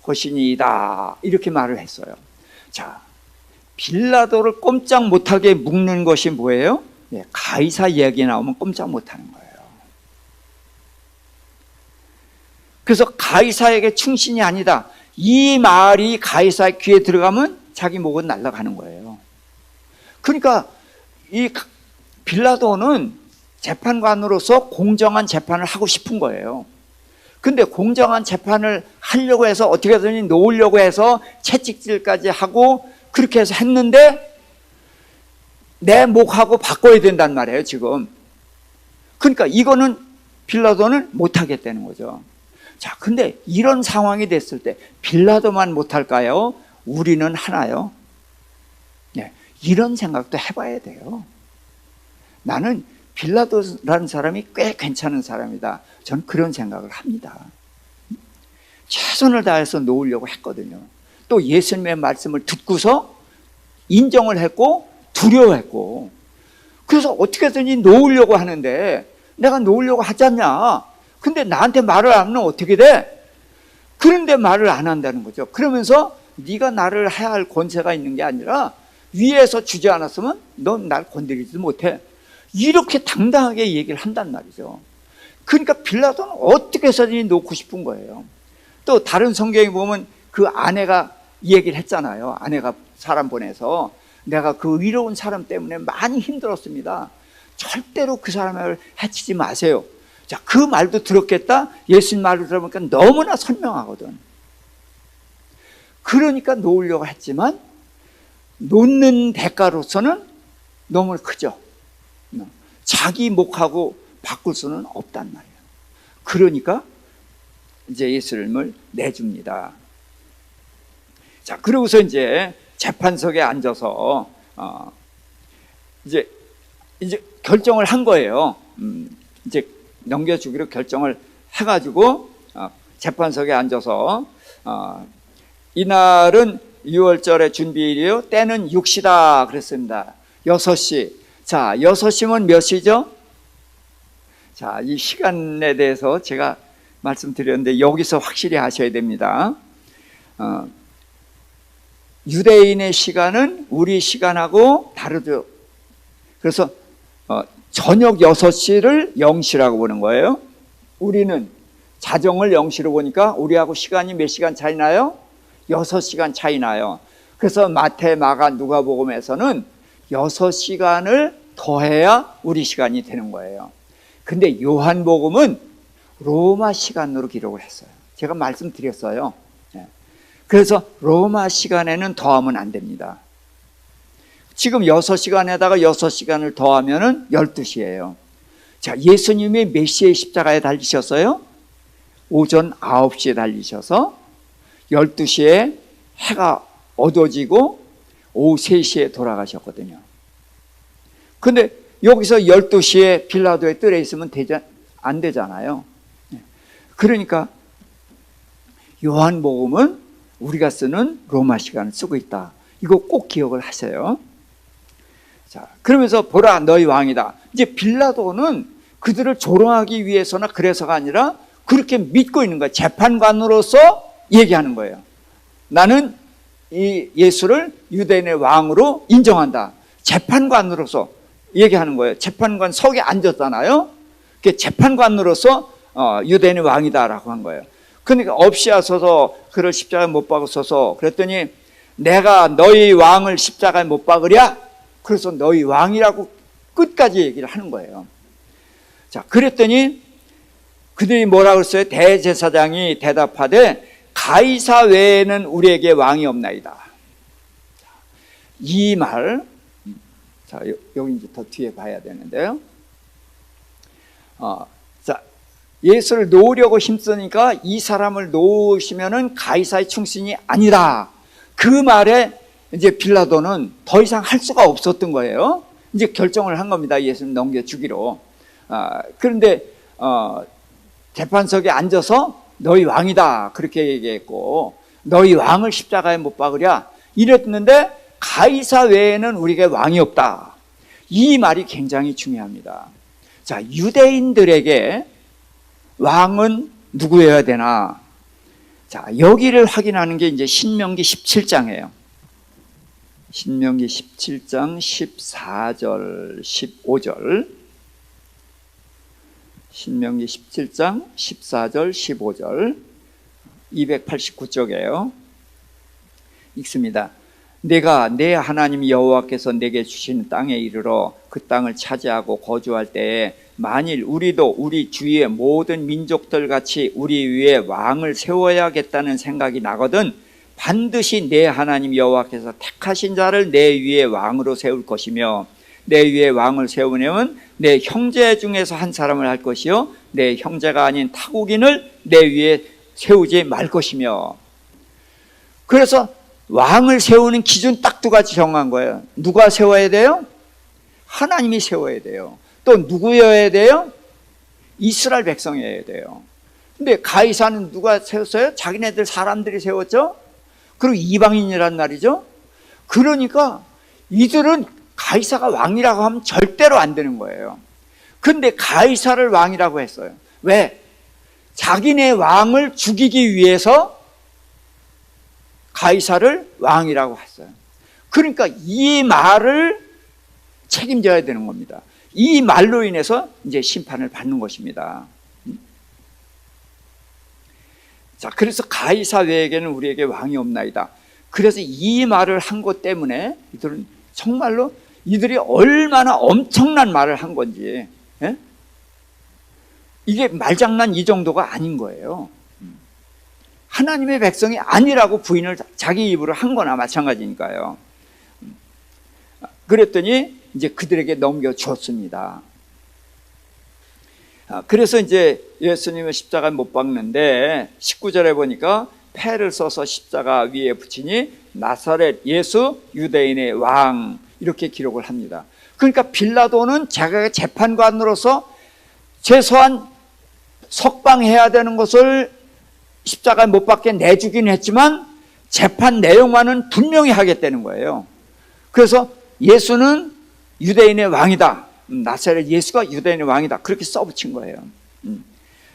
것이니이다. 이렇게 말을 했어요. 자, 빌라도를 꼼짝 못하게 묶는 것이 뭐예요? 네, 가이사 이야기 나오면 꼼짝 못하는 거예요. 그래서 가이사에게 충신이 아니다. 이 말이 가이사의 귀에 들어가면 자기 목은 날아가는 거예요. 그러니까 이 빌라도는 재판관으로서 공정한 재판을 하고 싶은 거예요. 근데 공정한 재판을 하려고 해서 어떻게든 놓으려고 해서 채찍질까지 하고 그렇게 해서 했는데 내 목하고 바꿔야 된단 말이에요, 지금. 그러니까 이거는 빌라도는 못하겠다는 거죠. 자, 근데 이런 상황이 됐을 때 빌라도만 못할까요? 우리는 하나요? 네, 이런 생각도 해봐야 돼요. 나는 빌라도라는 사람이 꽤 괜찮은 사람이다. 저는 그런 생각을 합니다. 최선을 다해서 놓으려고 했거든요. 또 예수님의 말씀을 듣고서 인정을 했고 두려워했고, 그래서 어떻게든지 놓으려고 하는데 내가 놓으려고 하지 않냐? 근데 나한테 말을 안 하면 어떻게 돼? 그런데 말을 안 한다는 거죠. 그러면서 네가 나를 해야 할 권세가 있는 게 아니라 위에서 주지 않았으면 넌 날 건드리지도 못해. 이렇게 당당하게 얘기를 한단 말이죠. 그러니까 빌라도는 어떻게 해서든지 놓고 싶은 거예요. 또 다른 성경에 보면 그 아내가 얘기를 했잖아요. 아내가 사람 보내서 내가 그 의로운 사람 때문에 많이 힘들었습니다. 절대로 그 사람을 해치지 마세요. 자, 그 말도 들었겠다? 예수님 말을 들어보니까 너무나 선명하거든. 그러니까 놓으려고 했지만 놓는 대가로서는 너무 크죠. 자기 목하고 바꿀 수는 없단 말이에요. 그러니까 이제 예수님을 내줍니다. 자, 그러고서 이제 재판석에 앉아서 이제 결정을 한 거예요. 이제 넘겨주기로 결정을 해가지고 재판석에 앉아서 이날은 6월절의 준비일이요, 때는 6시다 그랬습니다. 6시. 자, 6시면 몇 시죠? 자, 이 시간에 대해서 제가 말씀드렸는데 여기서 확실히 하셔야 됩니다. 유대인의 시간은 우리 시간하고 다르죠. 그래서 저녁 6시를 0시라고 보는 거예요. 우리는 자정을 0시로 보니까 우리하고 시간이 몇 시간 차이 나요? 6시간 차이 나요. 그래서 마태, 마가, 누가복음에서는 6시간을 더해야 우리 시간이 되는 거예요. 근데 요한복음은 로마 시간으로 기록을 했어요. 제가 말씀드렸어요. 그래서 로마 시간에는 더하면 안 됩니다. 지금 6시간에다가 6시간을 더하면 12시예요. 자, 예수님이 몇 시에 십자가에 달리셨어요? 오전 9시에 달리셔서 12시에 해가 어두워지고 오후 3시에 돌아가셨거든요. 근데 여기서 12시에 빌라도의 뜰에 있으면 안 되잖아요. 그러니까 요한복음은 우리가 쓰는 로마 시간을 쓰고 있다. 이거 꼭 기억을 하세요. 자, 그러면서 보라 너희 왕이다. 이제 빌라도는 그들을 조롱하기 위해서나 그래서가 아니라 그렇게 믿고 있는 거예요. 재판관으로서 얘기하는 거예요. 나는 이 예수를 유대인의 왕으로 인정한다. 재판관으로서 얘기하는 거예요. 재판관석에 앉았잖아요. 재판관으로서 유대인의 왕이다라고 한 거예요. 그러니까 없이 하소서 그를 십자가에 못 박으소서 그랬더니 내가 너희 왕을 십자가에 못 박으랴? 그래서 너희 왕이라고 끝까지 얘기를 하는 거예요. 자, 그랬더니 그들이 뭐라고 했어요? 대제사장이 대답하되 가이사 외에는 우리에게 왕이 없나이다. 이 말, 자, 여기 이제 더 뒤에 봐야 되는데요. 자, 예수를 놓으려고 힘쓰니까 이 사람을 놓으시면은 가이사의 충신이 아니다. 그 말에 이제 빌라도는 더 이상 할 수가 없었던 거예요. 이제 결정을 한 겁니다. 예수를 넘겨주기로. 그런데 재판석에 앉아서 너희 왕이다 그렇게 얘기했고 너희 왕을 십자가에 못 박으랴 이랬는데 가이사 외에는 우리에게 왕이 없다. 이 말이 굉장히 중요합니다. 자, 유대인들에게 왕은 누구여야 되나? 자, 여기를 확인하는 게 이제 신명기 17장이에요. 신명기 17장 14절, 15절. 신명기 17장 14절, 15절. 289쪽이에요. 읽습니다. 내가 내 하나님 여호와께서 내게 주신 땅에 이르러 그 땅을 차지하고 거주할 때에 만일 우리도 우리 주위의 모든 민족들 같이 우리 위에 왕을 세워야겠다는 생각이 나거든 반드시 내 하나님 여호와께서 택하신 자를 내 위에 왕으로 세울 것이며 내 위에 왕을 세우려면 내 형제 중에서 한 사람을 할 것이요 내 형제가 아닌 타국인을 내 위에 세우지 말 것이며. 그래서 왕을 세우는 기준 딱 두 가지 정한 거예요. 누가 세워야 돼요? 하나님이 세워야 돼요. 또 누구여야 돼요? 이스라엘 백성이어야 돼요. 근데 가이사는 누가 세웠어요? 자기네들 사람들이 세웠죠? 그리고 이방인이란 말이죠. 그러니까 이들은 가이사가 왕이라고 하면 절대로 안 되는 거예요. 근데 가이사를 왕이라고 했어요. 왜? 자기네 왕을 죽이기 위해서 가이사를 왕이라고 했어요. 그러니까 이 말을 책임져야 되는 겁니다. 이 말로 인해서 이제 심판을 받는 것입니다. 자, 그래서 가이사 외에게는 우리에게 왕이 없나이다. 그래서 이 말을 한 것 때문에 이들은 정말로 이들이 얼마나 엄청난 말을 한 건지, 예? 이게 말장난 이 정도가 아닌 거예요. 하나님의 백성이 아니라고 부인을 자기 입으로 한 거나 마찬가지니까요. 그랬더니 이제 그들에게 넘겨주었습니다. 그래서 이제 예수님을 십자가에 못 박는데 19절에 보니까 패를 써서 십자가 위에 붙이니 나사렛 예수 유대인의 왕, 이렇게 기록을 합니다. 그러니까 빌라도는 자기가 재판관으로서 최소한 석방해야 되는 것을 십자가에 못 박게 내주긴 했지만 재판 내용만은 분명히 하겠다는 거예요. 그래서 예수는 유대인의 왕이다, 나사렛 예수가 유대인의 왕이다, 그렇게 써붙인 거예요.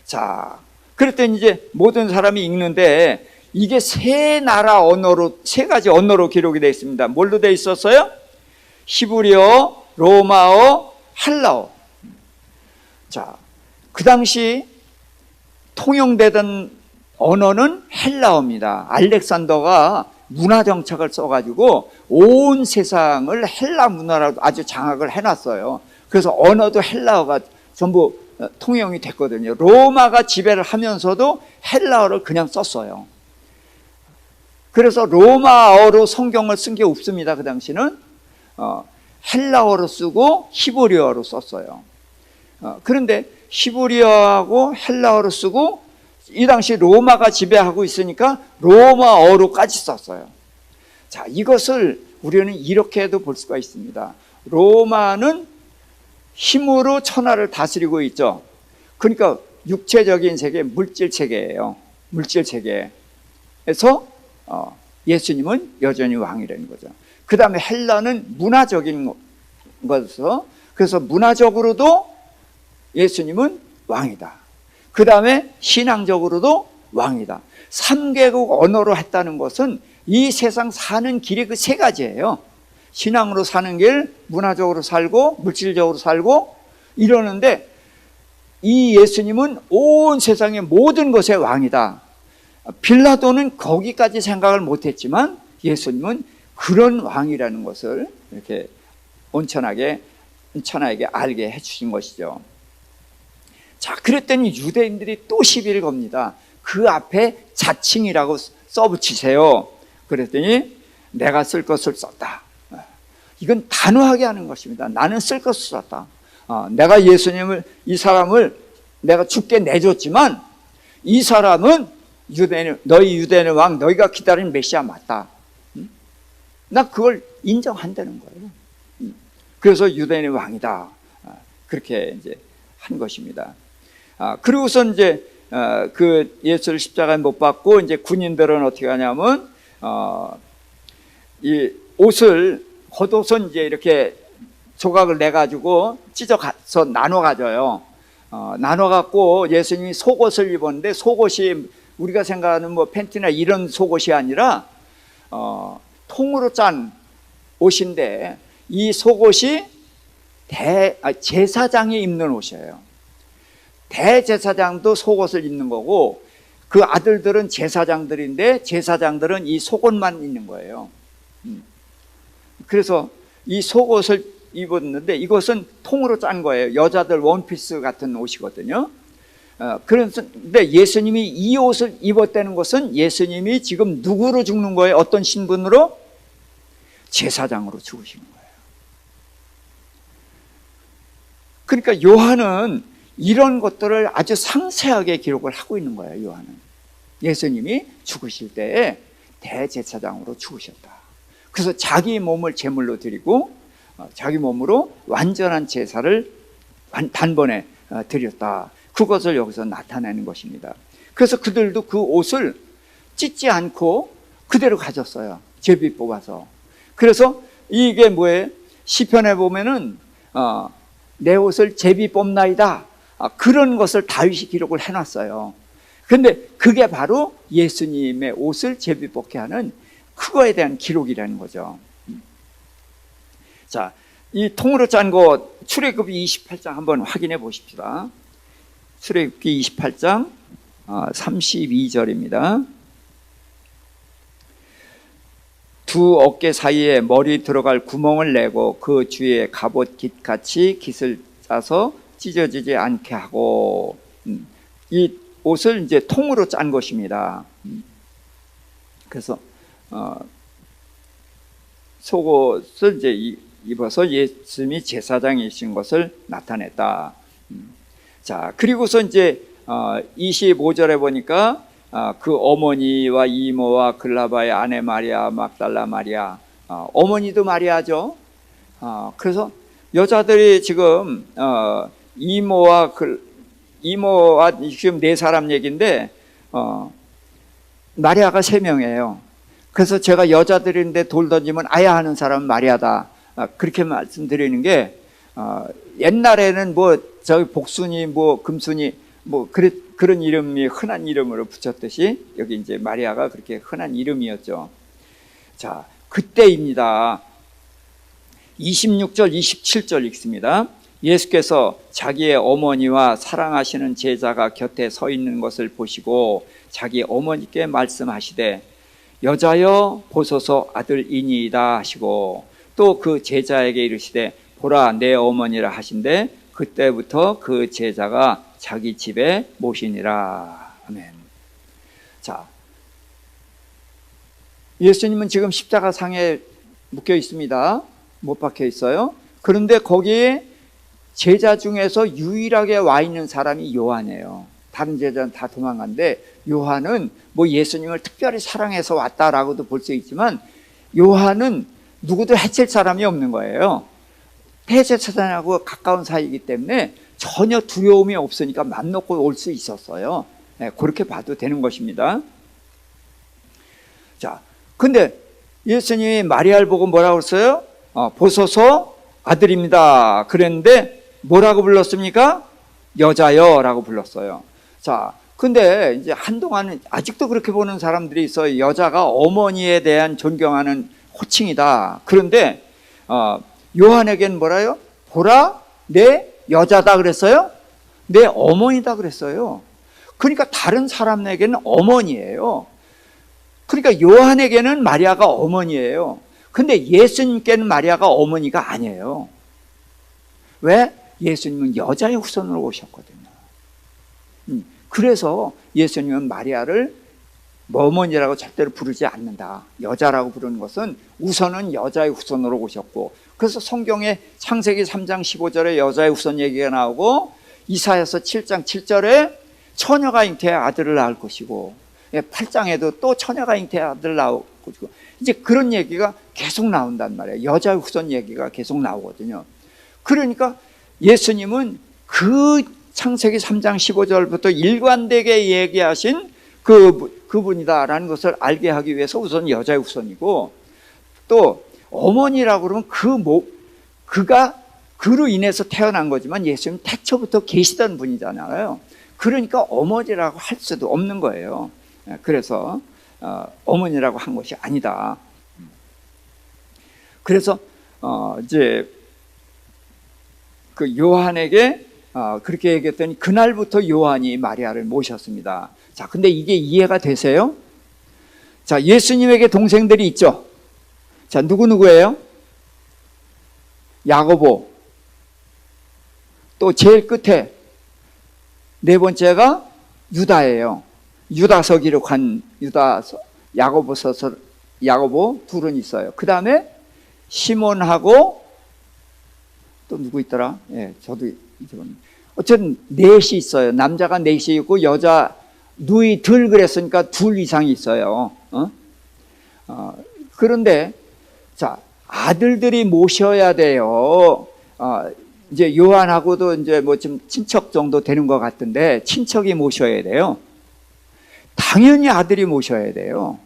자, 그랬더니 이제 모든 사람이 읽는데 이게 세 나라 언어로, 세 가지 언어로 기록이 되어 있습니다. 뭘로 되어 있었어요? 히브리어, 로마어, 헬라어. 자, 그 당시 통용되던 언어는 헬라어입니다. 알렉산더가 문화 정책을 써가지고 온 세상을 헬라 문화로 아주 장악을 해놨어요. 그래서 언어도 헬라어가 전부 통용이 됐거든요. 로마가 지배를 하면서도 헬라어를 그냥 썼어요. 그래서 로마어로 성경을 쓴 게 없습니다. 그 당시는 헬라어로 쓰고 히브리어로 썼어요. 그런데 히브리어하고 헬라어로 쓰고 이 당시 로마가 지배하고 있으니까 로마어로까지 썼어요. 자, 이것을 우리는 이렇게도 볼 수가 있습니다. 로마는 힘으로 천하를 다스리고 있죠. 그러니까 육체적인 세계, 물질 체계예요. 물질 체계에서 예수님은 여전히 왕이라는 거죠. 그 다음에 헬라는 문화적인 것에서, 그래서 문화적으로도 예수님은 왕이다. 그 다음에 신앙적으로도 왕이다. 3개국 언어로 했다는 것은 이 세상 사는 길이 그 세 가지예요. 신앙으로 사는 길, 문화적으로 살고 물질적으로 살고 이러는데 이 예수님은 온 세상의 모든 것의 왕이다. 빌라도는 거기까지 생각을 못했지만 예수님은 그런 왕이라는 것을 이렇게 온천하게 천하에게 알게 해주신 것이죠. 자, 그랬더니 유대인들이 또 시비를 겁니다. 그 앞에 자칭이라고 써붙이세요. 그랬더니 내가 쓸 것을 썼다. 이건 단호하게 하는 것입니다. 나는 쓸 것을 썼다. 내가 예수님을, 이 사람을 내가 죽게 내줬지만 이 사람은 너희 유대인의 왕, 너희가 기다리는 메시아 맞다. 나 그걸 인정한다는 거예요. 그래서 유대인의 왕이다. 그렇게 이제 한 것입니다. 그리고서 이제 그 예수를 십자가에 못 박고 이제 군인들은 어떻게 하냐면 이 옷을, 겉옷은 이제 이렇게 조각을 내 가지고 찢어서 나눠 가져요. 나눠 갖고 예수님이 속옷을 입었는데 속옷이 우리가 생각하는 뭐 팬티나 이런 속옷이 아니라 통으로 짠 옷인데 이 속옷이 제사장이 입는 옷이에요. 대제사장도 속옷을 입는 거고 그 아들들은 제사장들인데 제사장들은 이 속옷만 입는 거예요. 그래서 이 속옷을 입었는데 이것은 통으로 짠 거예요. 여자들 원피스 같은 옷이거든요. 그런데 예수님이 이 옷을 입었다는 것은 예수님이 지금 누구로 죽는 거예요? 어떤 신분으로? 제사장으로 죽으시는 거예요. 그러니까 요한은 이런 것들을 아주 상세하게 기록을 하고 있는 거예요. 요한은 예수님이 죽으실 때에 대제사장으로 죽으셨다. 그래서 자기 몸을 제물로 드리고 자기 몸으로 완전한 제사를 단번에 드렸다. 그것을 여기서 나타내는 것입니다. 그래서 그들도 그 옷을 찢지 않고 그대로 가졌어요. 제비 뽑아서. 그래서 이게 뭐예요? 시편에 보면은 내 옷을 제비 뽑나이다. 그런 것을 다윗이 기록을 해놨어요. 그런데 그게 바로 예수님의 옷을 제비 뽑게 하는 그거에 대한 기록이라는 거죠. 자, 이 통으로 짠 거 출애굽기 28장 한번 확인해 보십시다. 출애굽기 28장 32절입니다. 두 어깨 사이에 머리 들어갈 구멍을 내고 그 주위에 갑옷 깃같이 깃을 짜서 찢어지지 않게 하고 이 옷을 이제 통으로 짠 것입니다. 그래서 속옷을 이제 입어서 예수님이 제사장이신 것을 나타냈다. 자, 그리고서 이제 25절에 보니까 그 어머니와 이모와 글라바의 아내 마리아, 막달라 마리아, 어머니도 마리아죠. 그래서 여자들이 지금 이모와 지금 네 사람 얘기인데 마리아가 3명이에요. 그래서 제가 여자들인데 돌 던지면 아야 하는 사람은 마리아다. 그렇게 말씀드리는 게 옛날에는 뭐 저기 복순이 뭐 금순이 뭐 그런 이름이 흔한 이름으로 붙였듯이 여기 이제 마리아가 그렇게 흔한 이름이었죠. 자, 그때입니다. 26절 27절 읽습니다. 예수께서 자기의 어머니와 사랑하시는 제자가 곁에 서 있는 것을 보시고 자기 어머니께 말씀하시되 여자여 보소서 아들이니이다 하시고 또 그 제자에게 이르시되 보라 내 어머니라 하신대 그때부터 그 제자가 자기 집에 모시니라. 아멘. 자, 예수님은 지금 십자가 상에 묶여 있습니다. 못 박혀 있어요. 그런데 거기에 제자 중에서 유일하게 와 있는 사람이 요한이에요. 다른 제자는 다 도망간데 요한은 뭐 예수님을 특별히 사랑해서 왔다라고도 볼 수 있지만 요한은 누구도 해칠 사람이 없는 거예요. 대제사장하고 가까운 사이이기 때문에 전혀 두려움이 없으니까 맘 놓고 올 수 있었어요. 네, 그렇게 봐도 되는 것입니다. 자, 근데 예수님이 마리아를 보고 뭐라고 했어요? 보소서 아들입니다. 그랬는데 뭐라고 불렀습니까? 여자여 라고 불렀어요. 자, 근데 이제 한동안은 아직도 그렇게 보는 사람들이 있어요. 여자가 어머니에 대한 존경하는 호칭이다. 그런데 요한에게는 뭐라요? 보라 내 여자다 그랬어요? 내 어머니다 그랬어요. 그러니까 다른 사람에게는 어머니예요. 그러니까 요한에게는 마리아가 어머니예요. 근데 예수님께는 마리아가 어머니가 아니에요. 왜? 예수님은 여자의 후손으로 오셨거든요. 그래서 예수님은 마리아를 어머니라고 절대로 부르지 않는다. 여자라고 부르는 것은 우선은 여자의 후손으로 오셨고, 그래서 성경에 창세기 3장 15절에 여자의 후손 얘기가 나오고 이사야서 7장 7절에 처녀가 잉태해 아들을 낳을 것이고 8장에도 또 처녀가 잉태해 아들을 낳을 것이고 이제 그런 얘기가 계속 나온단 말이에요. 여자의 후손 얘기가 계속 나오거든요. 그러니까 예수님은 그 창세기 3장 15절부터 일관되게 얘기하신 그분이다라는 것을 알게 하기 위해서 우선 여자의 후손이고, 또 어머니라고 그러면 그로 인해서 태어난 거지만 예수님 태초부터 계시던 분이잖아요. 그러니까 어머니라고 할 수도 없는 거예요. 그래서 어머니라고 한 것이 아니다. 그래서 이제 그 요한에게 그렇게 얘기했더니 그날부터 요한이 마리아를 모셨습니다. 자, 근데 이게 이해가 되세요? 자, 예수님에게 동생들이 있죠. 자, 누구예요? 야고보. 또 제일 끝에 네 번째가 유다예요. 유다서 기록한 야고보 둘은 있어요. 그 다음에 시몬하고 또 누구 있더라? 예, 저도 잊어버렸네. 어쨌든 넷이 있어요. 남자가 넷이 있고 여자 누이 들 그랬으니까 둘 이상이 있어요. 그런데 자, 아들들이 모셔야 돼요. 이제 요한하고도 이제 뭐 좀 친척 정도 되는 것 같은데 친척이 모셔야 돼요. 당연히 아들이 모셔야 돼요.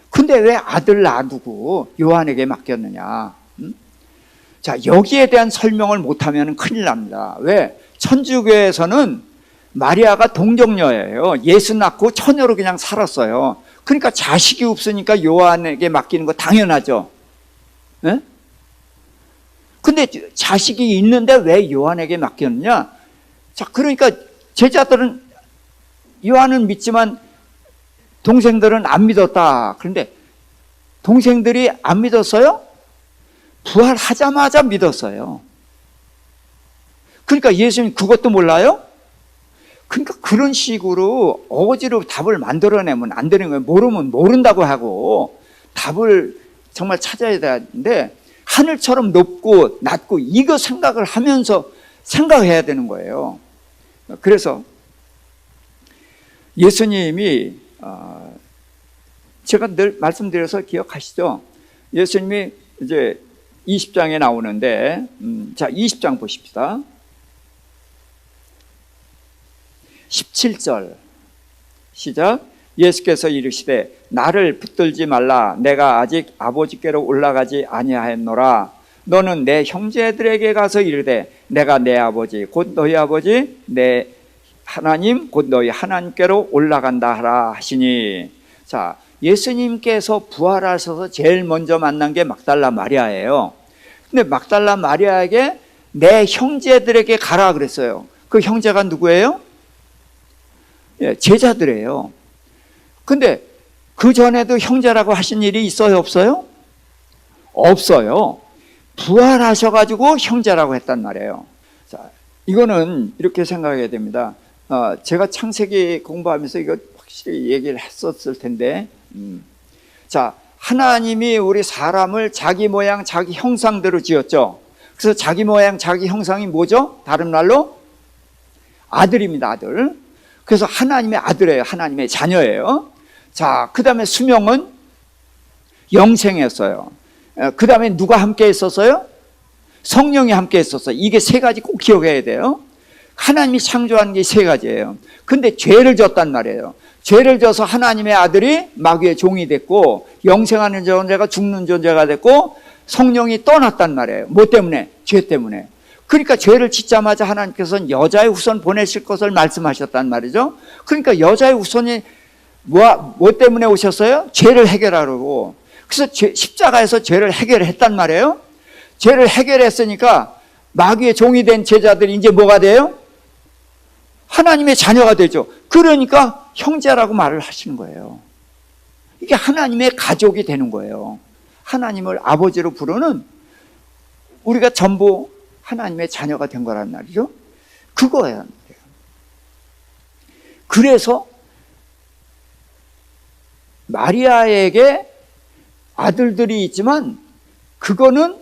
근데 왜 아들 놔두고 요한에게 맡겼느냐? 자, 여기에 대한 설명을 못하면 큰일 납니다. 왜? 천주교에서는 마리아가 동정녀예요. 예수 낳고 처녀로 그냥 살았어요. 그러니까 자식이 없으니까 요한에게 맡기는 거 당연하죠. 네? 근데 자식이 있는데 왜 요한에게 맡겼느냐? 자, 그러니까 제자들은 요한은 믿지만 동생들은 안 믿었다. 그런데 동생들이 안 믿었어요? 부활하자마자 믿었어요. 그러니까 예수님 그것도 몰라요? 그러니까 그런 식으로 억지로 답을 만들어내면 안 되는 거예요. 모르면 모른다고 하고 답을 정말 찾아야 되는데 하늘처럼 높고 낮고 이거 생각을 하면서 생각해야 되는 거예요. 그래서 예수님이 제가 늘 말씀드려서 기억하시죠? 예수님이 이제 20장에 나오는데 자 20장 보십시다. 17절 시작. 예수께서 이르시되 나를 붙들지 말라. 내가 아직 아버지께로 올라가지 아니하였노라. 너는 내 형제들에게 가서 이르되 내가 내 아버지 곧 너희 아버지 내 하나님 곧 너희 하나님께로 올라간다 하라 하시니. 자, 예수님께서 부활하셔서 제일 먼저 만난 게 막달라 마리아예요. 근데 막달라 마리아에게 내 형제들에게 가라 그랬어요. 그 형제가 누구예요? 예, 제자들이에요. 근데 그 전에도 형제라고 하신 일이 있어요, 없어요? 없어요. 부활하셔가지고 형제라고 했단 말이에요. 자, 이거는 이렇게 생각해야 됩니다. 제가 창세기 공부하면서 이거 확실히 얘기를 했었을 텐데, 자, 하나님이 우리 사람을 자기 모양, 자기 형상대로 지었죠. 그래서 자기 모양, 자기 형상이 뭐죠? 다른 말로 아들입니다, 아들. 그래서 하나님의 아들이에요. 하나님의 자녀예요. 자, 그 다음에 수명은 영생했어요. 그 다음에 누가 함께 있었어요? 성령이 함께 있었어요. 이게 세 가지 꼭 기억해야 돼요. 하나님이 창조한 게 세 가지예요. 근데 죄를 졌단 말이에요. 죄를 져서 하나님의 아들이 마귀의 종이 됐고 영생하는 존재가 죽는 존재가 됐고 성령이 떠났단 말이에요. 뭐 때문에? 죄 때문에. 그러니까 죄를 짓자마자 하나님께서는 여자의 후손 보내실 것을 말씀하셨단 말이죠. 그러니까 여자의 후손이 뭐 때문에 오셨어요? 죄를 해결하려고. 그래서 십자가에서 죄를 해결했단 말이에요. 죄를 해결했으니까 마귀의 종이 된 제자들이 이제 뭐가 돼요? 하나님의 자녀가 되죠. 그러니까 형제라고 말을 하시는 거예요. 이게 하나님의 가족이 되는 거예요. 하나님을 아버지로 부르는 우리가 전부 하나님의 자녀가 된 거란 말이죠. 그거예요. 그래서 마리아에게 아들들이 있지만 그거는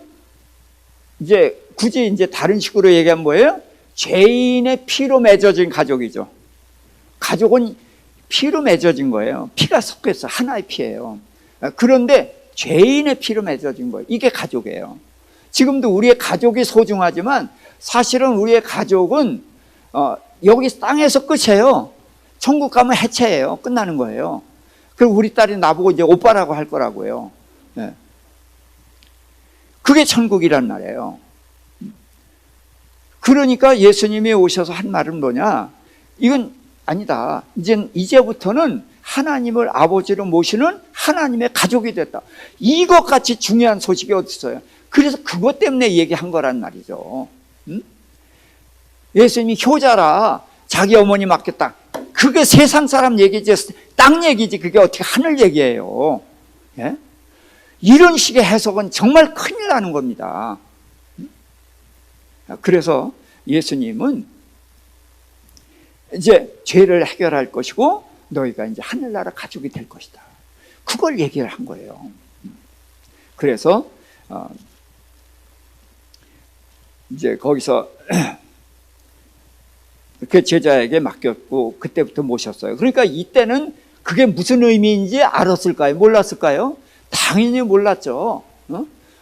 이제 굳이 이제 다른 식으로 얘기하면 뭐예요? 죄인의 피로 맺어진 가족이죠. 가족은 피로 맺어진 거예요. 피가 섞여 있어. 하나의 피예요. 그런데 죄인의 피로 맺어진 거예요. 이게 가족이에요. 지금도 우리의 가족이 소중하지만 사실은 우리의 가족은 여기 땅에서 끝이에요. 천국 가면 해체예요. 끝나는 거예요. 그리고 우리 딸이 나보고 이제 오빠라고 할 거라고요. 네. 그게 천국이란 말이에요. 그러니까 예수님이 오셔서 한 말은 뭐냐? 이건 아니다. 이제부터는 하나님을 아버지로 모시는 하나님의 가족이 됐다. 이것같이 중요한 소식이 어디 있어요? 그래서 그것 때문에 얘기한 거란 말이죠. 예수님이 효자라 자기 어머니 맡겼다. 그게 세상 사람 얘기지 땅 얘기지 그게 어떻게 하늘 얘기예요. 예? 이런 식의 해석은 정말 큰일 나는 겁니다. 그래서 예수님은 이제 죄를 해결할 것이고 너희가 이제 하늘나라 가족이 될 것이다. 그걸 얘기를 한 거예요. 그래서 이제 거기서 그 제자에게 맡겼고 그때부터 모셨어요. 그러니까 이때는 그게 무슨 의미인지 알았을까요? 몰랐을까요? 당연히 몰랐죠.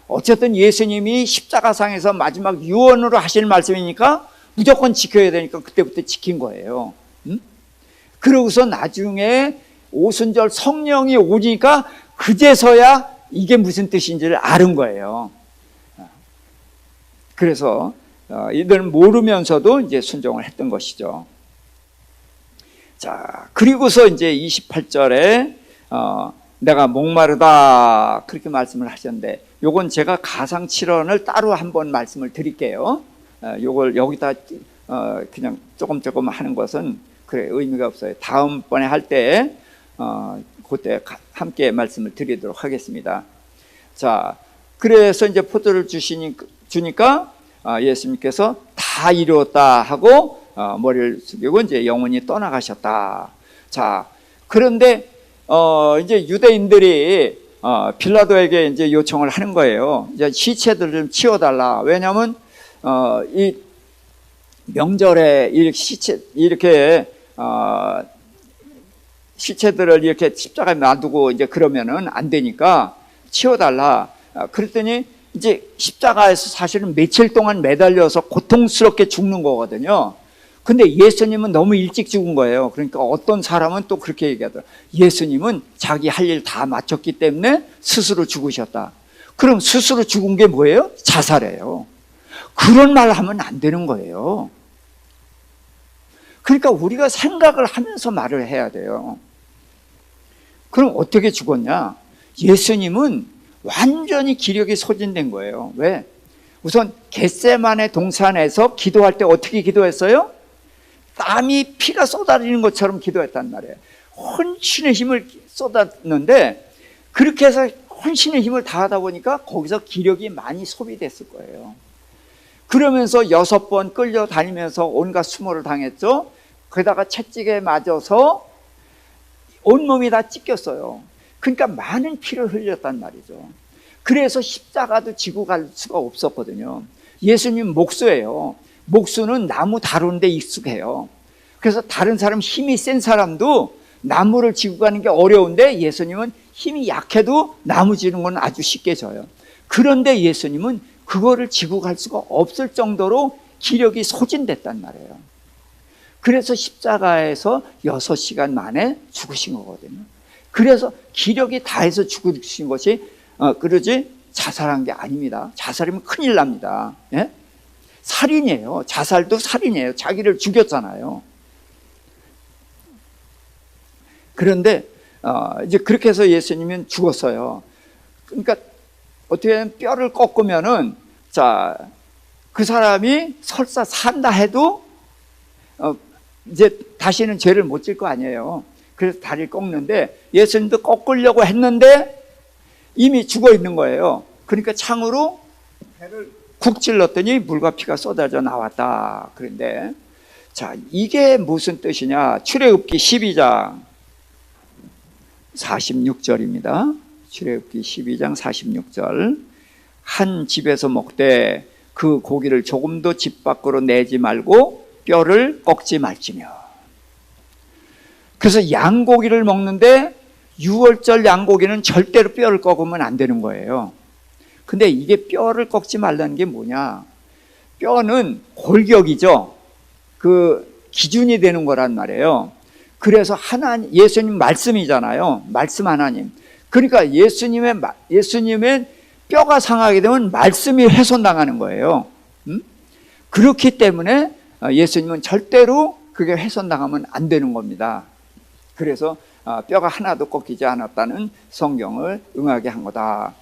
어쨌든 예수님이 십자가상에서 마지막 유언으로 하실 말씀이니까 무조건 지켜야 되니까 그때부터 지킨 거예요. 그러고서 나중에 오순절 성령이 오니까 그제서야 이게 무슨 뜻인지를 아는 거예요. 그래서 이들은 모르면서도 이제 순종을 했던 것이죠. 자, 그리고서 이제 28절에 내가 목마르다 그렇게 말씀을 하셨는데 요건 제가 가상칠언을 따로 한번 말씀을 드릴게요. 요걸 여기다 그냥 조금 하는 것은 그래 의미가 없어요. 다음번에 할 때 그때 함께 말씀을 드리도록 하겠습니다. 자, 그래서 이제 포도를 주니까 예수님께서 다 이루었다 하고 머리를 숙이고 이제 영원히 떠나가셨다. 자, 그런데 이제 유대인들이 빌라도에게 이제 요청을 하는 거예요. 이제 시체들을 좀 치워달라. 왜냐하면 이 명절에 이렇게 시체들을 이렇게 십자가에 놔두고 이제 그러면은 안 되니까 치워달라. 그랬더니 이제 십자가에서 사실은 며칠 동안 매달려서 고통스럽게 죽는 거거든요. 근데 예수님은 너무 일찍 죽은 거예요. 그러니까 어떤 사람은 또 그렇게 얘기하더라고요. 예수님은 자기 할 일 다 마쳤기 때문에 스스로 죽으셨다. 그럼 스스로 죽은 게 뭐예요? 자살이에요. 그런 말 하면 안 되는 거예요. 그러니까 우리가 생각을 하면서 말을 해야 돼요. 그럼 어떻게 죽었냐? 예수님은 완전히 기력이 소진된 거예요. 왜? 우선 겟세마네 동산에서 기도할 때 어떻게 기도했어요? 땀이 피가 쏟아지는 것처럼 기도했단 말이에요. 혼신의 힘을 쏟았는데 그렇게 해서 혼신의 힘을 다하다 보니까 거기서 기력이 많이 소비됐을 거예요. 그러면서 6번 끌려다니면서 온갖 수모를 당했죠. 게다가 채찍에 맞아서 온몸이 다 찢겼어요. 그러니까 많은 피를 흘렸단 말이죠. 그래서 십자가도 지고 갈 수가 없었거든요. 예수님 목수예요. 목수는 나무 다루는데 익숙해요. 그래서 다른 사람 힘이 센 사람도 나무를 지고 가는 게 어려운데 예수님은 힘이 약해도 나무 지는 건 아주 쉽게 져요. 그런데 예수님은 그거를 지고 갈 수가 없을 정도로 기력이 소진됐단 말이에요. 그래서 십자가에서 6시간 만에 죽으신 거거든요. 그래서 기력이 다해서 죽으신 것이 그러지 자살한 게 아닙니다. 자살이면 큰일 납니다. 예? 살인이에요. 자살도 살인이에요. 자기를 죽였잖아요. 그런데 이제 그렇게 해서 예수님은 죽었어요. 그러니까 어떻게 하면 뼈를 꺾으면은 자, 그 사람이 설사 산다 해도 이제 다시는 죄를 못 질 거 아니에요. 그래서 다리를 꺾는데 예수님도 꺾으려고 했는데 이미 죽어 있는 거예요. 그러니까 창으로 배를 쿡 찔렀더니 물과 피가 쏟아져 나왔다. 그런데 자, 이게 무슨 뜻이냐? 출애굽기 12장 46절입니다. 출애굽기 12장 46절. 한 집에서 먹되 그 고기를 조금도 집 밖으로 내지 말고 뼈를 꺾지 말지며. 그래서 양고기를 먹는데 6월절 양고기는 절대로 뼈를 꺾으면 안 되는 거예요. 근데 이게 뼈를 꺾지 말라는 게 뭐냐? 뼈는 골격이죠. 그 기준이 되는 거란 말이에요. 그래서 하나님, 예수님 말씀이잖아요. 말씀 하나님. 그러니까 예수님의 뼈가 상하게 되면 말씀이 훼손당하는 거예요. 그렇기 때문에 예수님은 절대로 그게 훼손당하면 안 되는 겁니다. 그래서 뼈가 하나도 꺾이지 않았다는 성경을 응하게 한 거다.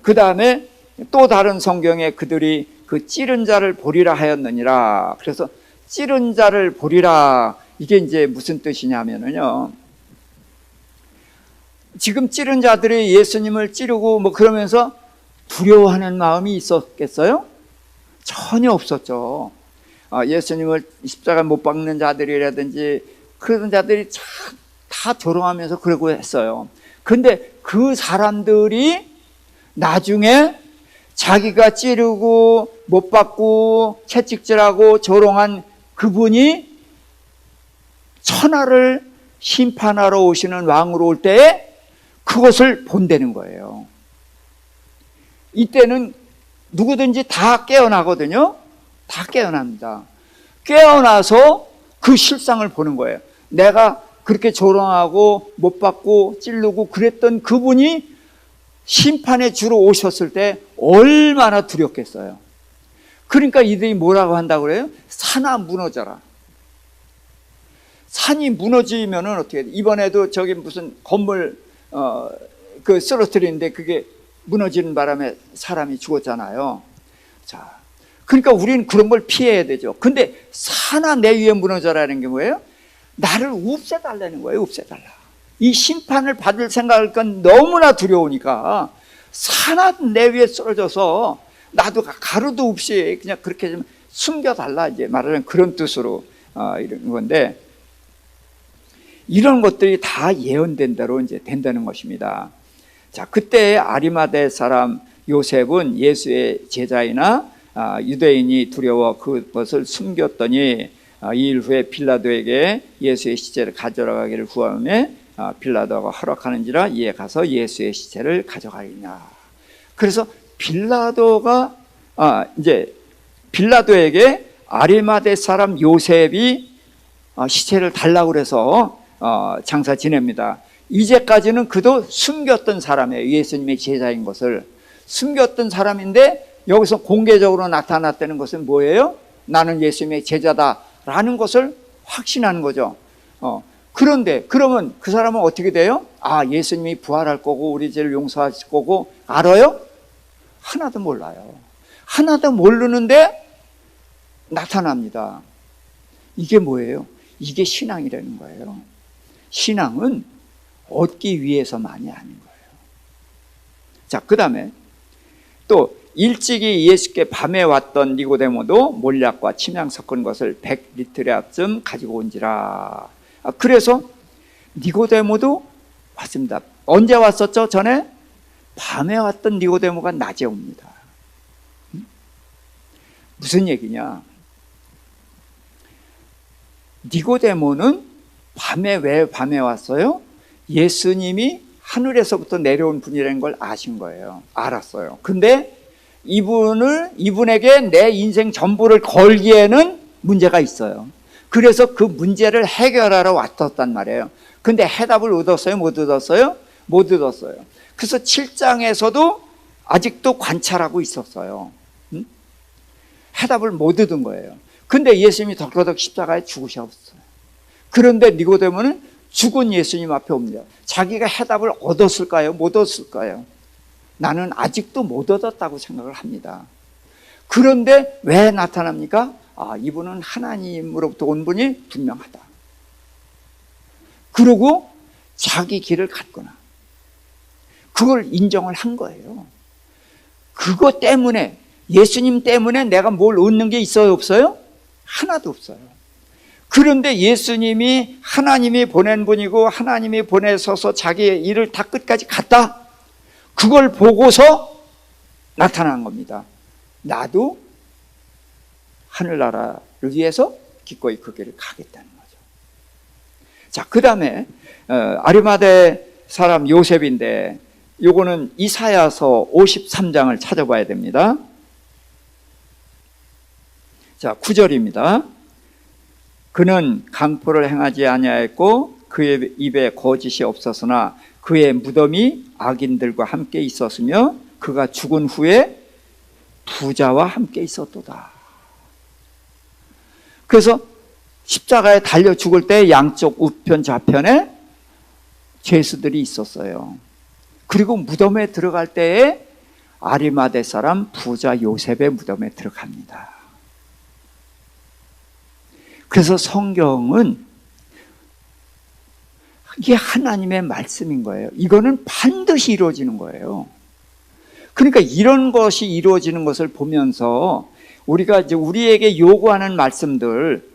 그 다음에 또 다른 성경에 그들이 그 찌른 자를 보리라 하였느니라. 그래서 찌른 자를 보리라. 이게 이제 무슨 뜻이냐면요. 지금 찌른 자들이 예수님을 찌르고 뭐 그러면서 두려워하는 마음이 있었겠어요? 전혀 없었죠. 예수님을 십자가 못 박는 자들이라든지 그런 자들이 다 조롱하면서 그러고 했어요. 근데 그 사람들이 나중에 자기가 찌르고 못 박고 채찍질하고 조롱한 그분이 천하를 심판하러 오시는 왕으로 올 때에 그것을 본다는 거예요. 이때는 누구든지 다 깨어나거든요. 다 깨어납니다. 깨어나서 그 실상을 보는 거예요. 내가 그렇게 조롱하고 못 받고 찌르고 그랬던 그분이 심판의 주로 오셨을 때 얼마나 두렵겠어요. 그러니까 이들이 뭐라고 한다고 그래요? 산아 무너져라. 산이 무너지면은 어떻게 돼? 이번에도 저기 무슨 건물 그 쓰러뜨리는데 그게 무너지는 바람에 사람이 죽었잖아요. 자, 그러니까 우리는 그런 걸 피해야 되죠. 근데 산아 내 위에 무너져라는 게 뭐예요? 나를 없애달라는 거예요. 없애달라. 이 심판을 받을 생각할 건 너무나 두려우니까 산아 내 위에 쓰러져서 나도 가루도 없이 그냥 그렇게 좀 숨겨달라 이제 말하는 그런 뜻으로 이런 건데, 이런 것들이 다 예언된 대로 이제 된다는 것입니다. 자, 그때 아리마대 사람 요셉은 예수의 제자이나 유대인이 두려워 그것을 숨겼더니 이 일 후에 빌라도에게 예수의 시체를 가져가기를 구하며 빌라도가 허락하는지라 이에 가서 예수의 시체를 가져가리냐. 그래서 빌라도가 이제 빌라도에게 아리마대 사람 요셉이 시체를 달라고 그래서 장사 지냅니다. 이제까지는 그도 숨겼던 사람이에요. 예수님의 제자인 것을 숨겼던 사람인데, 여기서 공개적으로 나타났다는 것은 뭐예요? 나는 예수님의 제자다라는 것을 확신하는 거죠. 그런데 그러면 그 사람은 어떻게 돼요? 예수님이 부활할 거고 우리 죄를 용서하실 거고 알아요? 하나도 몰라요. 하나도 모르는데 나타납니다. 이게 뭐예요? 이게 신앙이라는 거예요. 신앙은 얻기 위해서만이 아닌 거예요. 자, 그 다음에 또 일찍이 예수께 밤에 왔던 니고데모도 몰약과 침향 섞은 것을 100리터쯤 가지고 온지라. 그래서 니고데모도 왔습니다. 언제 왔었죠? 전에 밤에 왔던 니고데모가 낮에 옵니다. 무슨 얘기냐? 니고데모는 왜 밤에 왔어요? 예수님이 하늘에서부터 내려온 분이라는 걸 아신 거예요. 알았어요. 근데 이분에게 내 인생 전부를 걸기에는 문제가 있어요. 그래서 그 문제를 해결하러 왔었단 말이에요. 근데 해답을 얻었어요? 못 얻었어요? 못 얻었어요. 그래서 7장에서도 아직도 관찰하고 있었어요. 해답을 못 얻은 거예요. 근데 예수님이 덕거덕 십자가에 죽으셨어요. 그런데 니고데모는 죽은 예수님 앞에 옵니다. 자기가 해답을 얻었을까요? 못 얻었을까요? 나는 아직도 못 얻었다고 생각을 합니다. 그런데 왜 나타납니까? 이분은 하나님으로부터 온 분이 분명하다. 그러고 자기 길을 갔구나. 그걸 인정을 한 거예요. 그것 때문에, 예수님 때문에 내가 뭘 얻는 게 있어요? 없어요? 하나도 없어요. 그런데 예수님이 하나님이 보낸 분이고 하나님이 보내셔서 자기의 일을 다 끝까지 갔다. 그걸 보고서 나타난 겁니다. 나도 하늘나라를 위해서 기꺼이 그 길을 가겠다는 거죠. 자, 그 다음에 아리마대 사람 요셉인데, 요거는 이사야서 53장을 찾아봐야 됩니다. 자, 9절입니다. 그는 강포를 행하지 아니하였고 그의 입에 거짓이 없었으나 그의 무덤이 악인들과 함께 있었으며 그가 죽은 후에 부자와 함께 있었도다. 그래서 십자가에 달려 죽을 때 양쪽 우편 좌편에 죄수들이 있었어요. 그리고 무덤에 들어갈 때에 아리마대 사람 부자 요셉의 무덤에 들어갑니다. 그래서 성경은 이게 하나님의 말씀인 거예요. 이거는 반드시 이루어지는 거예요. 그러니까 이런 것이 이루어지는 것을 보면서 우리가 이제 우리에게 요구하는 말씀들,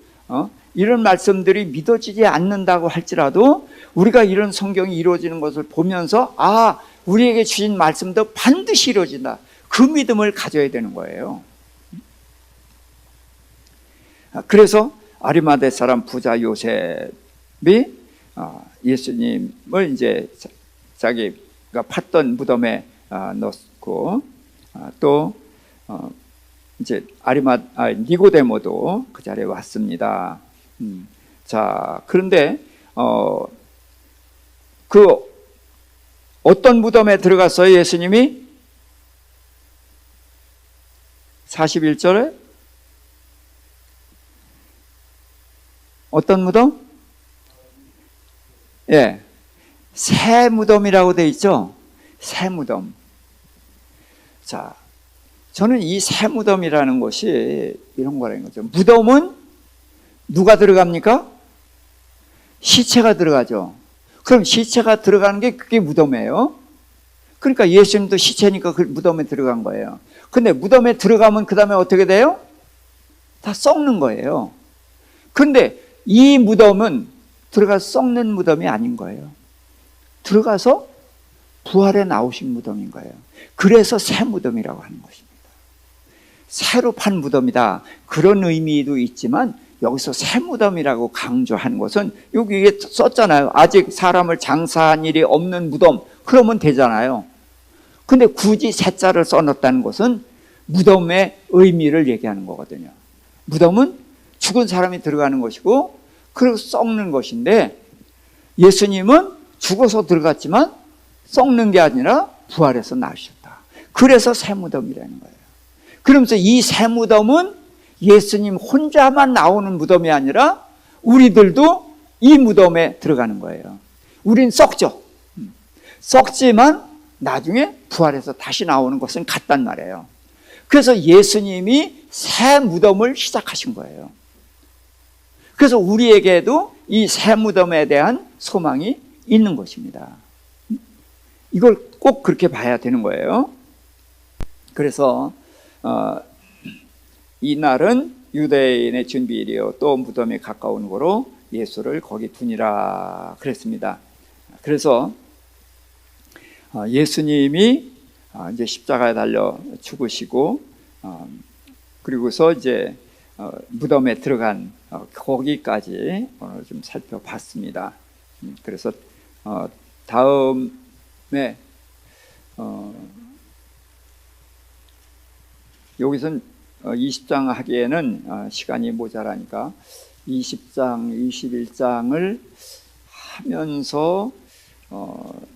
이런 말씀들이 믿어지지 않는다고 할지라도 우리가 이런 성경이 이루어지는 것을 보면서 우리에게 주신 말씀도 반드시 이루어진다. 그 믿음을 가져야 되는 거예요. 그래서 아리마대 사람 부자 요셉이 예수님을 이제 자기가 팠던 무덤에 넣고 또 이제 니고데모도 그 자리에 왔습니다. 자, 그런데 그 어떤 무덤에 들어갔어요? 예수님이 41절에 어떤 무덤? 예, 새 무덤이라고 되어 있죠? 새 무덤. 자, 저는 이 새 무덤이라는 것이 이런 거라는 거죠. 무덤은 누가 들어갑니까? 시체가 들어가죠. 그럼 시체가 들어가는 게 그게 무덤이에요. 그러니까 예수님도 시체니까 그 무덤에 들어간 거예요. 근데 무덤에 들어가면 그 다음에 어떻게 돼요? 다 썩는 거예요. 그런데 이 무덤은 들어가서 썩는 무덤이 아닌 거예요. 들어가서 부활해 나오신 무덤인 거예요. 그래서 새 무덤이라고 하는 것입니다. 새로 판 무덤이다, 그런 의미도 있지만 여기서 새 무덤이라고 강조하는 것은 여기에 썼잖아요. 아직 사람을 장사한 일이 없는 무덤, 그러면 되잖아요. 근데 굳이 새자를 써놨다는 것은 무덤의 의미를 얘기하는 거거든요. 무덤은 죽은 사람이 들어가는 것이고 그리고 썩는 것인데, 예수님은 죽어서 들어갔지만 썩는 게 아니라 부활해서 나오셨다. 그래서 새 무덤이라는 거예요. 그러면서 이 새 무덤은 예수님 혼자만 나오는 무덤이 아니라 우리들도 이 무덤에 들어가는 거예요. 우린 썩죠. 썩지만 나중에 부활해서 다시 나오는 것은 같단 말이에요. 그래서 예수님이 새 무덤을 시작하신 거예요. 그래서 우리에게도 이 새 무덤에 대한 소망이 있는 것입니다. 이걸 꼭 그렇게 봐야 되는 거예요. 그래서 이날은 유대인의 준비일이요 또 무덤에 가까운 거로 예수를 거기 두니라 그랬습니다. 그래서 예수님이 이제 십자가에 달려 죽으시고 그리고서 이제 무덤에 들어간 거기까지 오늘 좀 살펴봤습니다. 그래서 다음에 여기선 20장 하기에는 시간이 모자라니까 20장, 21장을 하면서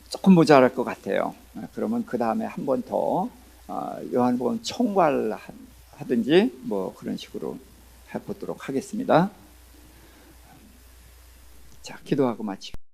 조금 모자랄 것 같아요. 그러면 그 다음에 한 번 더 요한복음 총괄하든지 뭐 그런 식으로 해보도록 하겠습니다. 자, 기도하고 마치고.